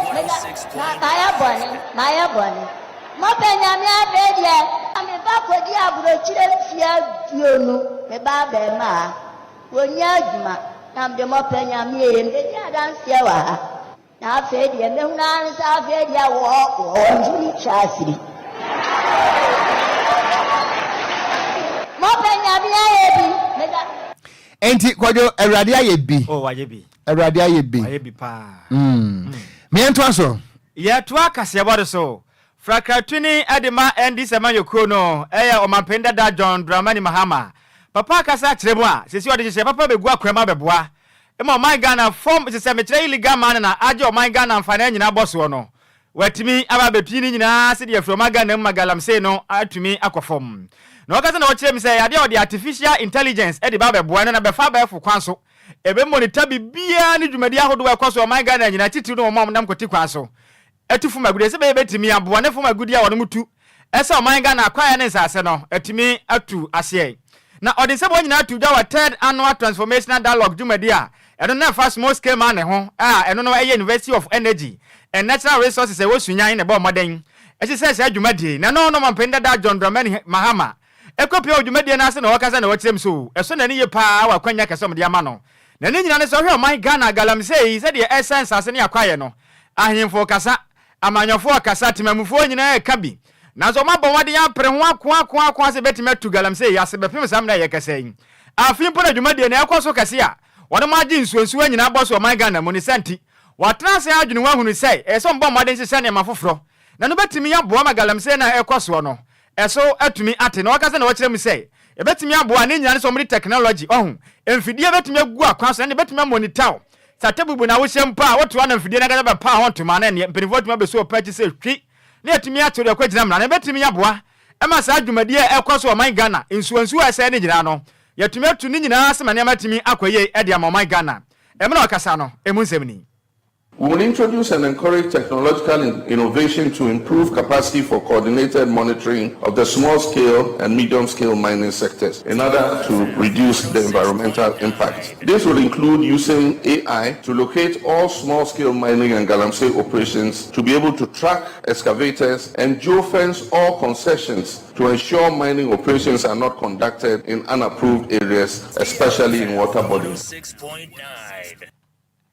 Speaker 13: Maya Bonnie. Mopenya mi abedie. Ami ba kwadi aburochire fia dionu me ba be ma. Wonya adwuma na mde mopenya mi e mbedi adanse wa. Na afa die me huna nsa afa die wo njuni chasiri. Mopenya mi ayebi.
Speaker 1: Enti Kwadwo Ewrade ayebi.
Speaker 2: Oh, ayebi.
Speaker 1: Ewrade ayebi.
Speaker 2: Ayebi pa.
Speaker 1: Me ento so.
Speaker 2: Ye to akase bodo so. Frakratuni adema endi sema yokro no. Eya omampenda da John Dramani Mahama. Papa akasa kiremu a sesi ode hye papa begu akrama beboa. Ema my Ghana form se me kire illegal man na aje o my Ghana mfana nyina boso no. Watimi aba bepini nyina se de from Ghana magalam se no atumi akofom. Na okase na okire mi se ya de o de artificial intelligence e de ba beboa no na befa ba fu kwanso. Ebe monitor bibia ni dwumadi ahodo ekoso o my Ghana nyina titi no mo nam koti kwanso. Etufu magude se be betimi aboa ne fu magudi a wono mutu. Ese o my Ghana kwaya ne nsase no etimi atu ase. Na odi se bo nyina tu da wa third annual transformational dialogue dwumadi a eno na fa small scale man ho eno no University of Energy and Natural Resources e wosunyan ne bo moden e se se dwumadi na no mampenda da John Dramani Mahama ekopia dwumadi na ase na wakasa na wakyerem so eso na ni ye pa wa kwanya kasom de ama no na ni nyina ne so hwe o man Ghana galamsey se de essence ase ne akwaye no ahemfo kasa amanyofo kasa timamufo nyina e kabi na zo mabon wade ya pre ho akwa se betime tu galamsey ya se bepem sam na ye kasa afimpo na dwumadi na ekoso kase a wona maji nsuansu anyina aboso o man Ghana mu ne santi watra se adwene wahunu sei eso mbo made nhye ne mafoforo na no betimi ya boa magalamsey na ekoso no eso atumi ate na wakase na wakyerem sei e betimi aboa ne nyane so mri technology ohun emfidie betimi agu akwaso na betimi monitor satebubu na wo hyempa woto na emfidie na ga ba pa ho tuma na ne mpenivo tuma beso purchase sei twi ne atumi atore akwagyina mra na betimi ya boa e ma sa adwumadi e ekoso o man Ghana nsuansu ase ne gyina no yatumi atu ni nyina asema ne amatimi akoye e dia o man Ghana e me na wakasa no emu nsɛmni.
Speaker 16: We will introduce and encourage technological innovation to improve capacity for coordinated monitoring of the small-scale and medium-scale mining sectors in order to reduce the environmental impact. This will include using AI to locate all small-scale mining and galamsey operations to be able to track excavators and geofence all concessions to ensure mining operations are not conducted in unapproved areas, especially in water bodies.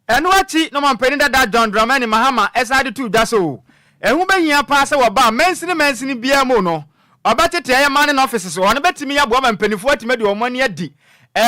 Speaker 2: Enu achi no mampeni da John Dramani Mahama esade tu daso ehu behia pa se wo ba mensini bia mu no obatete ya man na office so ono betimi ya bo mampenifo atime de omani adi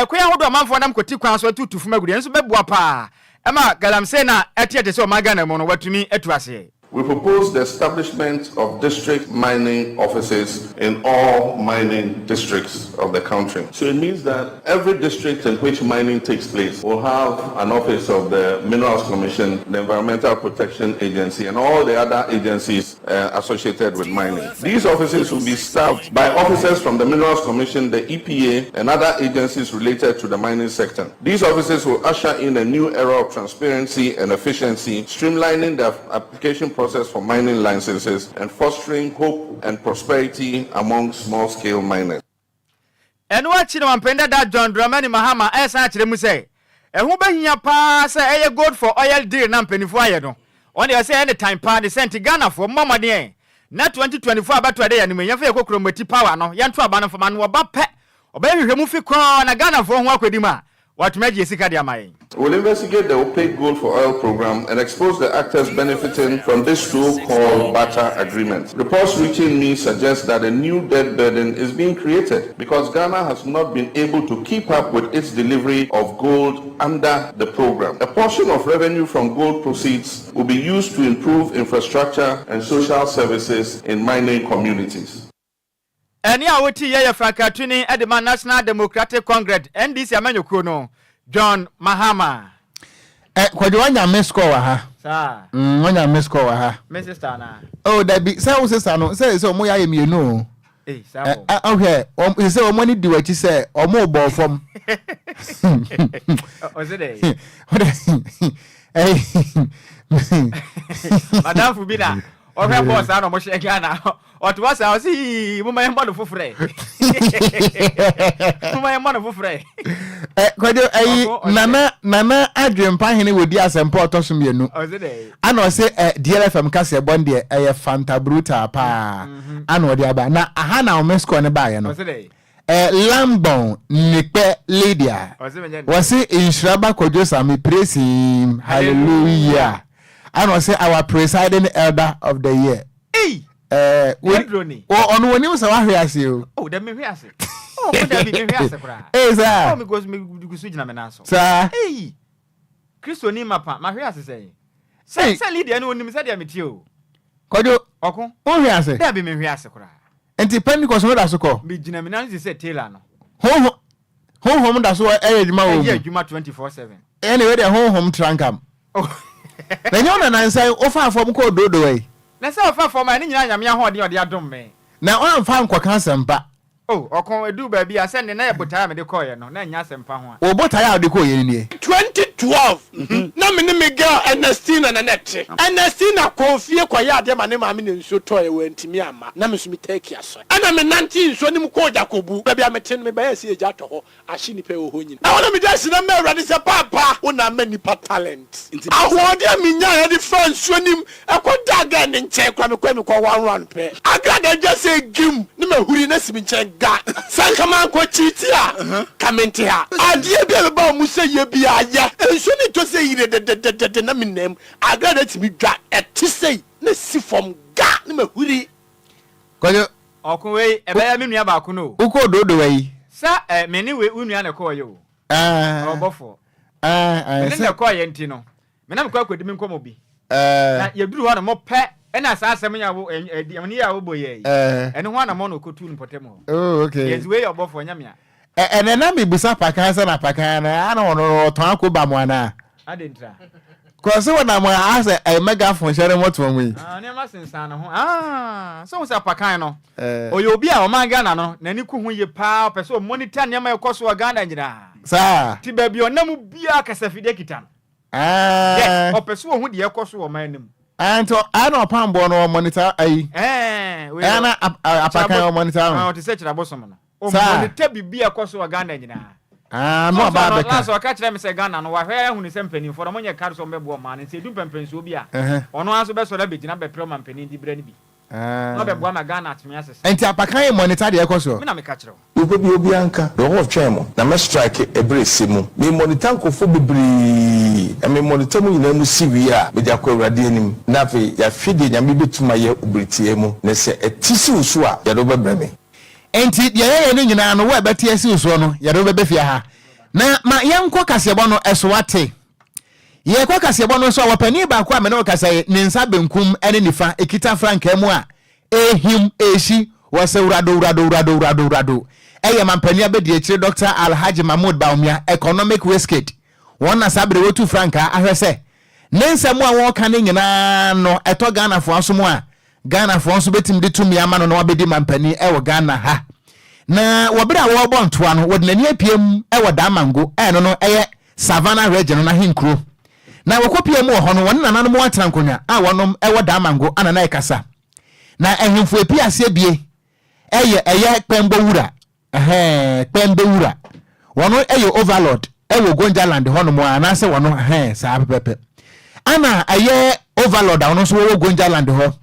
Speaker 2: kwea hodo amanfo nam koti kwan so tutufu magude enso bebua pa ema galamsey na etiete se o magana mu no watumi atuase.
Speaker 16: We propose the establishment of district mining offices in all mining districts of the country. So it means that every district in which mining takes place will have an office of the Minerals Commission, the Environmental Protection Agency, and all the other agencies associated with mining. These offices will be staffed by officers from the Minerals Commission, the EPA, and other agencies related to the mining sector. These offices will usher in a new era of transparency and efficiency, streamlining the application process for mining licenses and fostering hope and prosperity among small-scale miners.
Speaker 2: And what you know, mampenda da John Dramani Mahama esa kyeremu say ehu behia pa say eye gold for oil deal na mpenifo aye no on dey say any time pa the sent Ghana for mamade na 2024 abato ade ya ne menyafa ekokromati power no yanto aba no fama no oba pe obehwehwemu fi kwa na Ghana for ho akwadi ma watumeje sika dia mai.
Speaker 16: We'll investigate the opaque gold for oil program and expose the actors benefiting from this so-called barter agreement. Reports reaching me suggest that a new debt burden is being created because Ghana has not been able to keep up with its delivery of gold under the program. A portion of revenue from gold proceeds will be used to improve infrastructure and social services in mining communities.
Speaker 2: Eni awoti ye Frankatuni Edema National Democratic Congress NDC amanyokro no John Mahama.
Speaker 1: Kwadwo anya me score ha.
Speaker 2: Sir.
Speaker 1: Onya miss call ha.
Speaker 2: My sister na.
Speaker 1: Oh, that be say sister no. Say so mo ya me no.
Speaker 2: Eh, sir.
Speaker 1: Okay. He say money do what you say. Or more ball from.
Speaker 2: Was it eh?
Speaker 1: Hey.
Speaker 2: Madam Fubina. Or her boss and mo share Ghana. Or to us I see mo my money for free. Mo my money for free.
Speaker 1: Kwadwo nana adwem pa hene wodi asempa otoso mienu. Ana say DLFM kase bonde Fanta Bruta pa. Ana odi aba na aha na o mesko ne ba ye no. Lambon Nipe Lydia. Wasi Nhyiraba Kwadwo Sammy praise him. Hallelujah. Ana say our presiding elder of the year.
Speaker 2: Hey.
Speaker 1: Onu woni wo se wa hwe ase o.
Speaker 2: Oh, dem me hwe ase. Oh, dem me hwe ase kra.
Speaker 1: Eh sir.
Speaker 2: Oh, me goes me gusu gina me na so.
Speaker 1: Sir.
Speaker 2: Hey. Kristo ni mapa, ma hwe ase say. Say Lydia no onim say dia meti o.
Speaker 1: Kwadwo
Speaker 2: okun.
Speaker 1: Wo hwe ase.
Speaker 2: Dem me hwe ase kra.
Speaker 1: Enti Pentecost no da so ko.
Speaker 2: Me gina me na say Taylor no.
Speaker 1: Hom da so edwuma wo.
Speaker 2: Edwuma 24/7.
Speaker 1: Anyway, the home trankam. Oh. Then you na say ofa from ko dodo we.
Speaker 2: Na say ofa from ani nyina nyame ahode ode adom me.
Speaker 1: Na on fa nkwa kan sempa.
Speaker 2: Oh, okon edu ba bia say ne na ebota me de koye no na nya sempa ho a.
Speaker 1: Obota ya de koye ni.
Speaker 5: 2012. Na me ne me girl Ernestina na nete. Ernestina konfie koye ade ma ne ma me nso toye we ntimi ama. Na me so me take aso. Ana me nanti nso ni mu ko Jacobu. Ba bia me ten me ba yesi eja to ho. Ahye ni pe wo ho nyin. Na wona me just na me awrade se papa. Wona ma nipa talent. Ahode me nya ya di fan so nim. Ekoda ga ne nche kwa me kwa one run pe. Aga ga just say gim. Ni me huri na simi nche ga. Sankama ko chiti a. Kamenti ha. Ade bia ba mu se ye bia ya. Enso ni to say yire de na me nem. Aga da timi dwa eti say na si from ga ni me huri.
Speaker 1: Kwadwo
Speaker 2: okun we ebe ya me nua ba ko no.
Speaker 1: Uko dodo we.
Speaker 2: Sa me ni we unua na ko ye o. Obofo. Me na ko ye nti no. Me na me ko akwedi me nkomo bi. Na ye duru ho na mo pe ena sa asem nya wo ni ya wo boye. Ene ho na mo no kotu mpotemo.
Speaker 1: Oh okay.
Speaker 2: Yes we obofo nyamia.
Speaker 1: Ene na me busa pakan sa na pakan na ana ono ton akoba mo ana.
Speaker 2: Adentra.
Speaker 1: Ko se wona mo ase e megaphone shere moto mo yi.
Speaker 2: Ne ma sensa na ho. So se pakan no. Oyo obi a o man Ghana no na ni ku hu ye pa pese o monitor ne ma ekoso Ghana nyina.
Speaker 1: Sa.
Speaker 2: Ti ba bi onam bia kasafide kita no. Yes, o pese o hu de ekoso o man nim.
Speaker 1: Anto ana pambo no monitor ai.
Speaker 2: We
Speaker 1: ana apakan o monitor no.
Speaker 2: O te search abosom no. O monitor bibia ekoso Ghana nyina.
Speaker 1: No aba beka.
Speaker 2: Last o ka kire me se Ghana no wa hwe hu ni se mpani for mo nye card so mbebo ma ne se du pempenso obi a. Ono aso be so da begina be pro ma mpani di bra ni bi. No be boa ma Ghana atumi asese.
Speaker 1: Enti apakan monitor de ekoso.
Speaker 2: Me na me ka kire.
Speaker 17: Obi obi anka. The whole twemo. Na me strike ebrese mu. Me monitor nkofo bibiri. Me monitor mu nyina mu siwi a be jakọ awrade anim. Na fe ya fide nyame betuma ye obritie mu. Ne se etisi usu a ya do bebreme.
Speaker 1: Enti ye no nyina no wa beti asi uso no ye do befia ha na ma yenko kasebo no esowate ye kwa kasebo no so wapani ba kwa me no kasaye ne nsa benkum ene nifa ekita franka mu a ehim eshi wase urado eye mampani abedi ekire Dr. Alhaji Mahmoud Baumia economic wasted wona sabre wotu franka ahwese ne nsemu a won kan nyina no eto Ghana fo aso mu a Ghana for so betim de tumi ama no na wabedi mampani e wo Ghana ha na wobra wo bontoa no wode nani apiem e wo da mango e no no eye Savannah region na hinkro na wokopiem wo ho no won nananom watran nkonya a wonom e wo da mango ana na ekasa na ehimfo epi ase bie eye pembo wura pembe wura wono eye overlord e wo Gonjaland ho no mo ana se wono sa pepe ana eye overlord wono so wo Gonjaland ho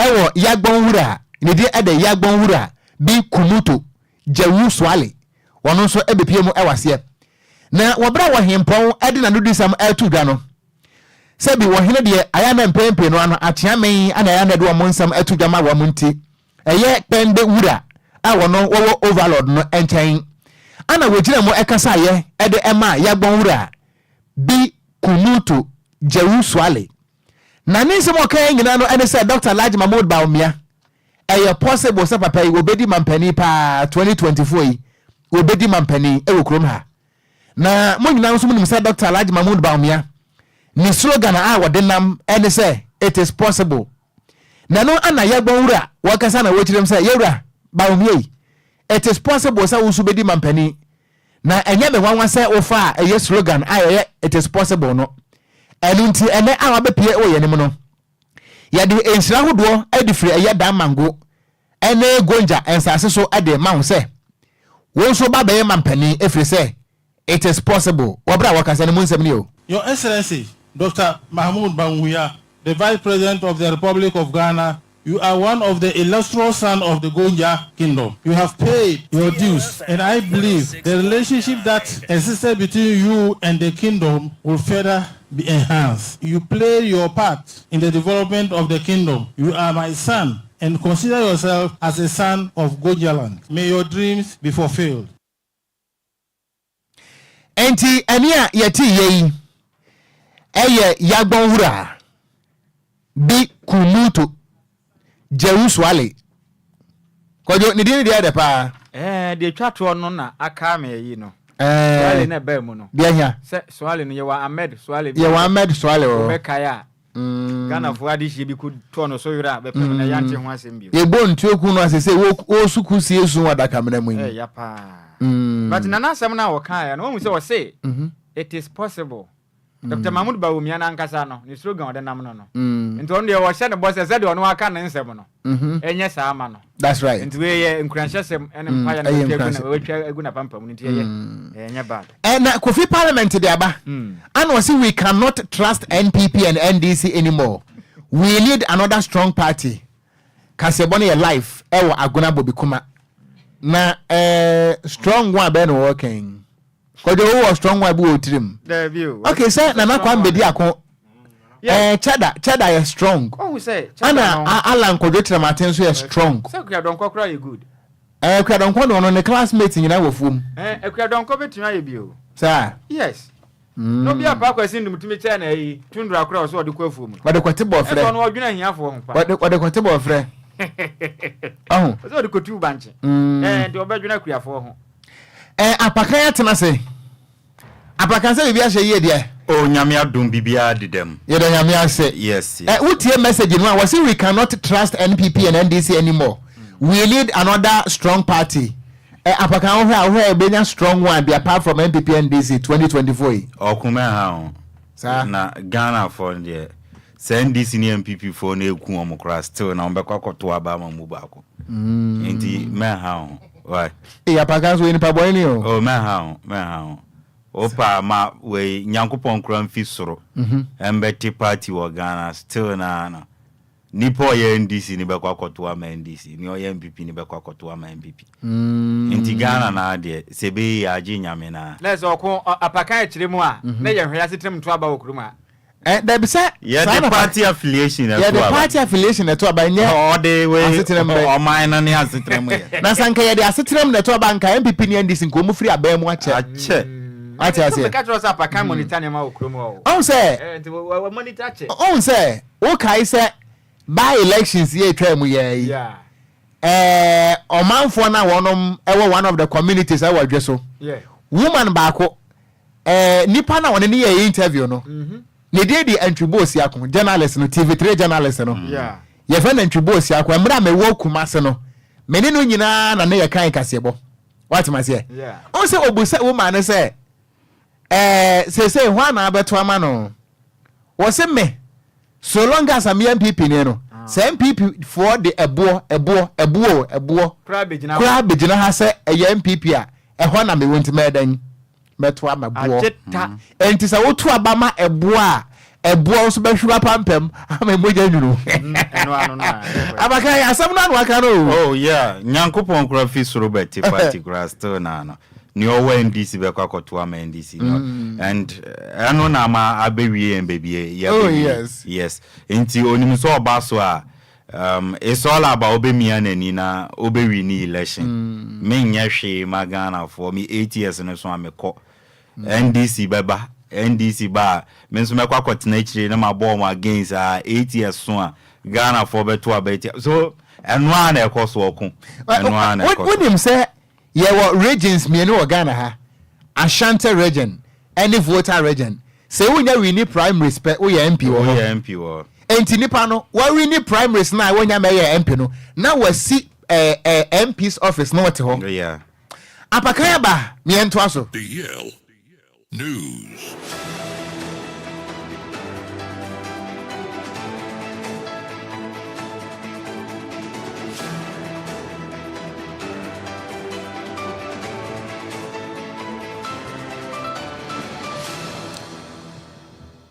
Speaker 1: ewo yagbon wura ne di ede yagbon wura bi kumuto jawu swale wono so ebepie mu ewase na wobra wo hempon ede na nudi sam atu dwa no sebi wo hene de aya na mpempe no ano atia men ana ya na de wo monsam atu dwa ma wo munti eye pende wura a wono wo overlord no enchen ana wogina mu ekasa ye ede ema yagbon wura bi kumuto jawu swale na ninse mo kan nyina no ene say Dr. Alhaji Mahmoud Baumia eye possible say papa yi obedi mampani pa 2024 yi obedi mampani e wo krom ha na mo nyina so mo nim say Dr. Alhaji Mahmoud Baumia ni slogan a wode nam ene say it is possible na no ana yagbon wura wakasa na wochirem say yewura bawumie it is possible say wo so bedi mampani na enye me wanwa say ofa a slogan a it is possible no enunti ene a wabepie wo yenim no ya de ensira hodo adifiri eye dan mango ene gonja ensase so ade ma say wo so ba be mampani efiri say it is possible wabra wakasa ne munsem ni o.
Speaker 18: Your Excellency Dr. Mahmoud Bawumia, the Vice President of the Republic of Ghana, you are one of the illustrious sons of the Gonja Kingdom. You have paid your dues, and I believe the relationship that existed between you and the kingdom will further be enhanced. You played your part in the development of the kingdom. You are my son, and consider yourself as a son of Gonja land. May your dreams be fulfilled.
Speaker 1: Enti ania yeti yei eye yagbon wura bi kumuto Jerusalem Kwadwo ni di de pa
Speaker 2: de twato no na aka me yi no swale na ba mu no
Speaker 1: de hia
Speaker 2: se swale no ye wa Ahmed swale
Speaker 1: ye wa Ahmed swale o
Speaker 2: be kaya Ghana fo adi hye bi ku to no so yura be pe na yante ho asem bi
Speaker 1: ye bon tuoku no asese wo suku sie su wadaka mena mu
Speaker 2: ya pa but nana asem na wo kan ya no mu se wo say it is possible. Dr. Mahmoud Bawumia na nkasa no ni slogan ode nam no no nti on de wo hye ne boss se de ono aka ne nsem no enye sa ama no
Speaker 1: that's right
Speaker 2: nti we ye nkranhyesem ene mpaya na wetwa egu na pampam nti ye enye bad
Speaker 1: na Kofi Parliament de aba and we say we cannot trust NPP and NDC anymore. We need another strong party kasebone your life ewo agona bobikuma na strong one be no working. Kwadwo wo strong one be otrim. Okay, sir, na nakwa mbedi akon. Cheddar is strong.
Speaker 2: Oh, we say.
Speaker 1: Ana Alan Kwadwo Trematen so is strong.
Speaker 2: Say Kwadwo cry good.
Speaker 1: Kwadwo no ne classmate nyina wo fum.
Speaker 2: Kwadwo betuma ye bio.
Speaker 1: Sir.
Speaker 2: Yes. No be apa kwasi ndum tumi che na yi tundura kura so ode kwafu mu.
Speaker 1: Ode kwate bo frɛ.
Speaker 2: E no odwuna hiafo ho pa.
Speaker 1: Ode kwate bo frɛ. Oh.
Speaker 2: So ode kotu banche. De obadwuna kuafo ho.
Speaker 1: Apakan atena se. Apakan se bibia hye ye de.
Speaker 19: Oh, nyame adom bibia dedem.
Speaker 1: Ye de nyame ase.
Speaker 19: Yes.
Speaker 1: Utie message no we say we cannot trust NPP and NDC anymore. We need another strong party. Apakan ho benya strong one be apart from NPP and NDC 2024.
Speaker 19: Okume ha ho. Na Ghana for the NDC ni NPP for na eku omukra still na ombekwa koto aba ma mu baako. Enti me ha ho. Why?
Speaker 1: Apakan so ni pa boy ni o.
Speaker 19: Oh, me ha ho. Opa ma we nyankopon kura mfi soro embeti party wo Ghana still na nipo ye NDC ni bekwa koto ama NDC ni o ye MPP ni bekwa koto ama MPP nti Ghana na de sebe ya agi nyame na
Speaker 2: let's okon Apakan chiremu a na ye hwe asetrem to aba okuruma
Speaker 1: there be say
Speaker 19: the party affiliation
Speaker 1: the party affiliation to aba nye
Speaker 19: o de we o man na ne asetrem ye
Speaker 1: na sanka ye de asetrem na to aba nka MPP ni NDC nko mu free aba mu ache Ati ase.
Speaker 2: Ka tro sa Apakan monitor ne ma okrom o.
Speaker 1: On say.
Speaker 2: We monitor che.
Speaker 1: On say. O kai say by elections ye twa mu ye.
Speaker 2: Yeah.
Speaker 1: Omanfo na wonom one of the communities I wadwe so.
Speaker 2: Yeah.
Speaker 1: Woman baako nipa na woni ne ye interview no. Ne dey Ntwibo Osiakon journalist no TV3 journalist no.
Speaker 2: Yeah.
Speaker 1: Ye fa na Ntwibo Osiakon amra me wo kumase no. Me ne no nyina na ne ye kan kasebo. What am I say?
Speaker 2: Yeah.
Speaker 1: On say obusa woman say say why na abeto ama no wo se me so long as am MPP ne no say MPP for the ebo
Speaker 2: kra
Speaker 1: begina ha say MPP a ho na me wonti medan meto ama bo enti say wo to abama ebo so behwa pampam ama moja nyuru Apakan asam na no aka no
Speaker 19: oh yeah nyankopon kra fi soro beti party kra still na no ni owo NDC be kwakoto ama NDC and eno na ma abewie embebie yes enti onim so oba so a it's all about obemia nani na obewi ni election me nya hwe magana for me 8 years no so amekọ NDC beba NDC ba me so mekwakotena ikire na mabo mo against 8 years so a Ghana for beto abeti so eno ana ekoso okun eno ana ekoso
Speaker 1: wonim say ye were regions me no Ghana ha Ashanti region any voter region say wonya wini primary spec we MP wo
Speaker 19: MP wo
Speaker 1: enti nipa no wa wini primaries na wonya meye MP no na wasi MP's office no wote ho
Speaker 19: yeah
Speaker 1: apakaya ba mi ento aso
Speaker 20: DL News.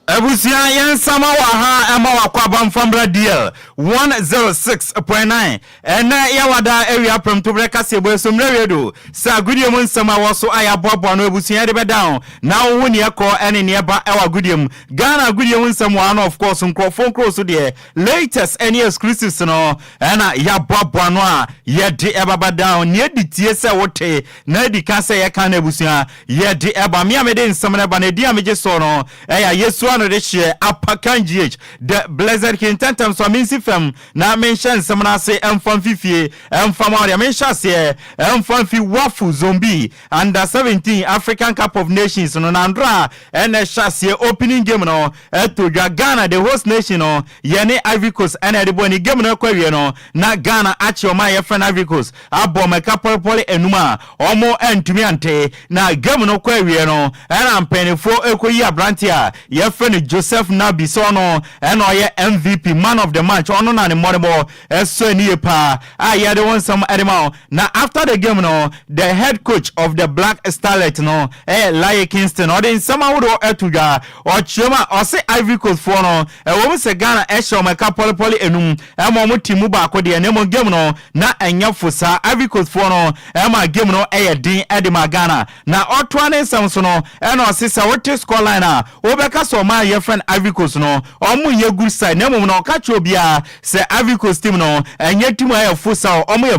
Speaker 19: Abusia yen sama wa ha ema wa kwabam famra DL 106.9 ena ya wada area from to break asebo somre redo sa gudium nsama wo so aya bobo no abusia de be down na wo ne ekọ ene ne ba ewa gudium Ghana gudium nsama no of course nkrofon cross de latest any exclusives no ena ya bobo no a ye de eba down ne di tie se wote na di ka se ye kan abusia ye de eba me amede nsama na ba na di ameje so no eya yesu de share apakan GH the blessed kintantam so minsi fam na mention samna say emfam fifie emfam awde mention say emfam fi wafu zombie under 17 African Cup of Nations no nandra ene shase opening game no to Ghana the host nation no ye ne Ivory Coast ene de boni game no kwawie no na Ghana achi o ma ye friend Ivory Coast abom kapolpole enuma omo entumi ante na game no kwawie no ena mpenifo ekoyi abrantia ye friend Joseph Nabi so no and oye MVP man of the match ono na ne morebo eso ni pa aye de won some animal na after the game no the head coach of the Black Starlet no Laye Kingston or in some would etuga or chema or say Ivory Coast for no wo se Ghana esho meka poli enum e mo timu ba ko de ne mo game no na enya fosa Ivory Coast for no e ma game no din e de ma Ghana na otwa ne sam so no e no se sa what score line a wo beka so ma your friend Ivory Coast no omo ye good side na mum no ka cho bia se Ivory Coast team no enye team aye fosa omo ye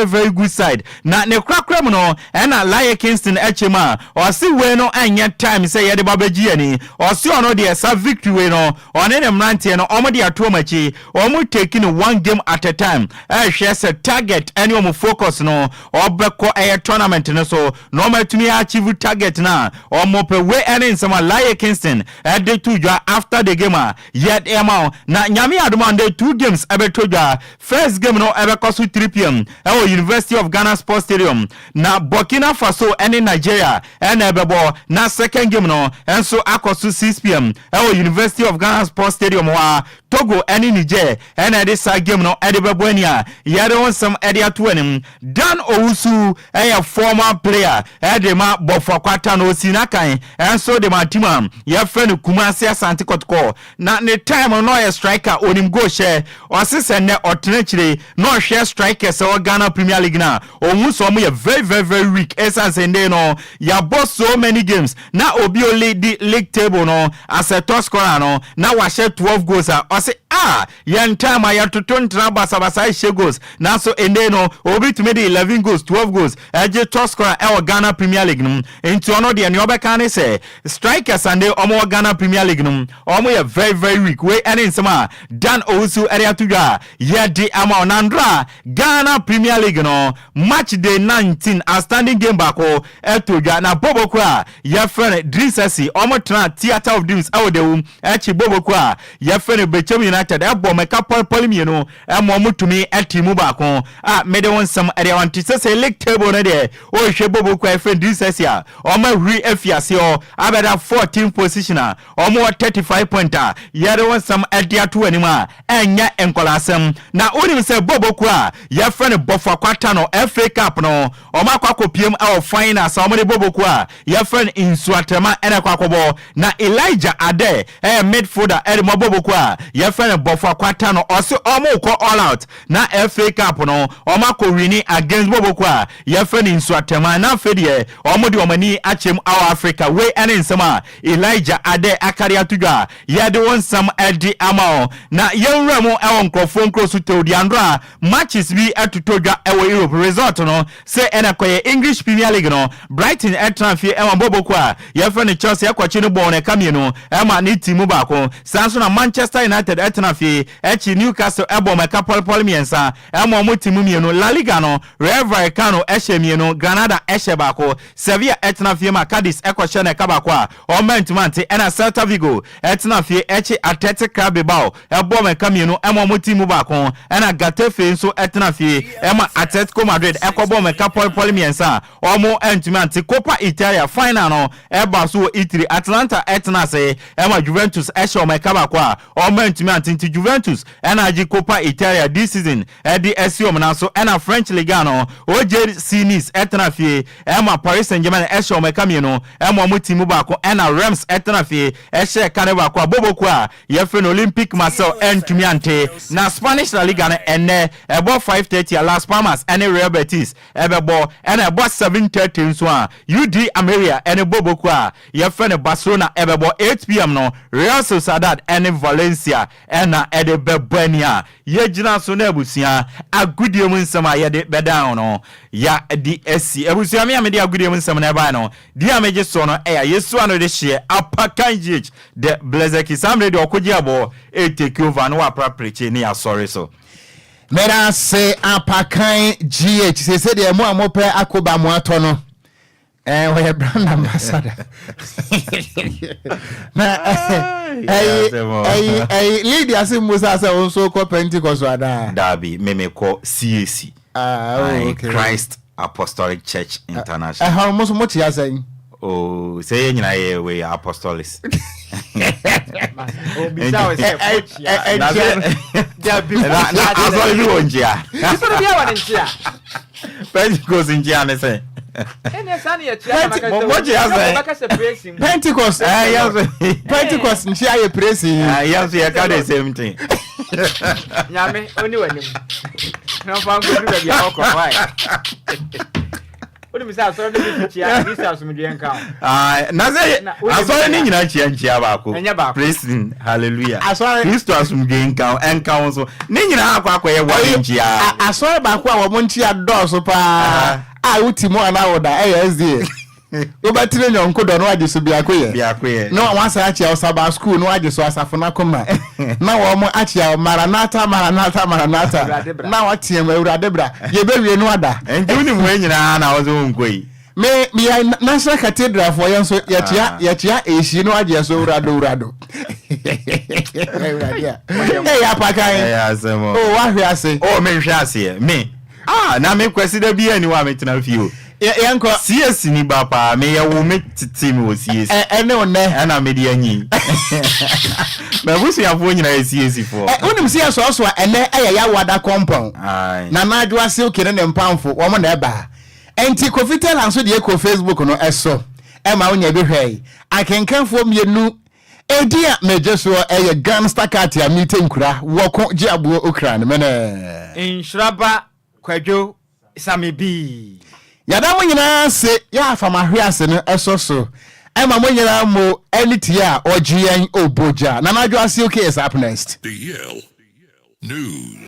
Speaker 19: very good side na ne krakra mu no na Laye Kingston echema o si we no enye time se ye de babaji ani o si ono de sa victory we no one ne mrante no omo de ato machi omo taking one game at a time hwe se target any omo focus no obeko aye tournament no so no matumi achieve target na omo pe we any nsama Laye Kingston de to after the game yet ema na nyame adoma de 2 games ebetodwa first game no ebekoso 3 pm University of Ghana Sports Stadium na Burkina Faso and Nigeria and ebebo na second game no enso akoso 6 pm University of Ghana Sports Stadium wa Togo and Niger and this game no edebebo ania yet on some area to him Dan Owusu a former player edema bofo kwata no sinakan enso de matima your friend Kumasi Asante Kotoko na ne time no a striker onim go share o sese ne otenechire no share strikers o Ghana Premier League na omu so mo very weak essence ndey no ya boss so many games na obi o lead the league table no as a top scorer no na wa share 12 goals o say yan time ya to Nhyiraba sabasa share goals na so ndey no obi to made 11 goals 12 goals eje top scorer e o Ghana Premier League no enti ono de ne obeka ne say strikers and omo Ghana Premier League no omo ye very weak we any nsema Dan Owusu area tuga ye di ama onandra Ghana Premier League no match day 19 outstanding game bako etuga na boboku a ye friend Drisesi omo tran theater of dreams awodewum echi boboku a ye friend Bechem United meka polimi no emo mutumi etimu bako mede won some area want to say league table no de o hwe boboku a friend Drisesi a omo re afiase o abeda 14 position a omo 35 pointer yere won some edia to anima enya enkolasem na onim se boboku a ye friend bofo kwata no FA Cup no omo akokopiem our finals omo de boboku a ye friend insuatema ene kwakobo na Elijah Ade midfielder mo boboku a ye friend bofo kwata no oso omo ko all out na FA Cup no omo akowini against boboku a ye friend insuatema na fedie omo de omani achem our Africa we ene nsema Elijah Ade akari atudwa ye de won some edi amao na yenwra mo ewon krofon krosu todi andra matches bi atutodwa ewo Europe result no say enakoye English Premier League no Brighton etranfie ewon boboku ye friend Chelsea akwachi no bon e kamie no ema ni timu ba ko sanso na Manchester United etna fie echi Newcastle ebo meka pol miensa emo motimu mienu La Liga no Real Vallecano ehye mienu Granada ehye bako Sevilla etna fie ma Cadiz ekwohye na kabako a o mentmante ena Celta Vigo etna fie echi Athletic Club Bilbao ebo meka mienu emo motimu bako ena Getafe nso etna fie ema Atletico Madrid ekobo meka pol miensa omo entmante Copa Italia final no eba so Italy Atlanta etna se ema Juventus ehye o meka bako a omo entmante nti Juventus ena ji Copa Italia this season edi esiom na so ena French Ligue no OGC Nice etna fie ema Paris Saint-Germain ehye o meka mienu ema motimu bako ena Reims etna fie ehye Carabao kwa boboku a yefe Olympic Marseille entmiante na Spanish La Liga na ene ebo 5:30 Las Palmas ene Real Betis ebebo ene ebo 7:30 nso a UD Ameria ene boboku a yefe Barcelona ebebo 8 p.m. no Real Sociedad ene Valencia ena ede bebania ye gina so na ebusia agudie mu nsem a ye de bedan no ya DSC ebusia me amede agudie mu nsem na eba no di ameje so no ya Yesu ano de hye apakanjich de blesseki samre de Okogyeabour take over no appropriate ni asori so
Speaker 1: mera se apakan GH se de mo amope akoba mo ato no we brand ambassador na Lydia se Musa se onso ko Pentecost ada
Speaker 19: dabi meme ko CAC
Speaker 1: okay.
Speaker 19: Christ Apostolic Church International
Speaker 1: how much ya say
Speaker 19: oh say nyina ye we apostolics Pentecost njia ne say
Speaker 1: Pentecost Pentecost njia ye praising
Speaker 19: yes you can the same thing
Speaker 2: nyame oni wanim na fa ngo du bia okofai What do you say? So the picture, this house me dey enka.
Speaker 19: Na say asori ni nyina chia baako. Praising hallelujah. Kristo asum dey enka so. Ni nyina akwa ye wale nchia.
Speaker 1: Asori baako a wo mo nchia dɔɔso pa. Utimo ana oda SD. Obatire nyonko do no age so biakoye. No wansa achia osaba school no age so asafo na koma. Na wo mo achia maranata. Na watiem awurade bra. Ye bewie no ada.
Speaker 19: Enti uni mu nyina na wo zo nkoi.
Speaker 1: Me National Cathedral for yenso yatia eshi no age so urado. Hey apakan. Oh wa hwe ase.
Speaker 19: Oh me hwe ase. Me. Na me kwesi da bia ni wa metina fie
Speaker 1: yanko
Speaker 19: CS ni ba pa me ye wo metiti me wo CS
Speaker 1: ene one
Speaker 19: na me de anyi me busu ya fo nyina CS fo
Speaker 1: unim CS so ene ya wada compound na najo ase okene ne mpamfo wo mo na eba enti kofitel anso de ko Facebook no eso ma wonya bi hwei akenkanfo mienu edia mejeso gangster cat ya mitenkura wo Okogyeabour Ocran
Speaker 2: Nhyiraba Kwadwo Sammy B.
Speaker 1: Yada mo nyina se ya afama hwe ase no eso ema mo nyina mo elitia ogyen oboja na najo ase okay is up next.
Speaker 20: DL News.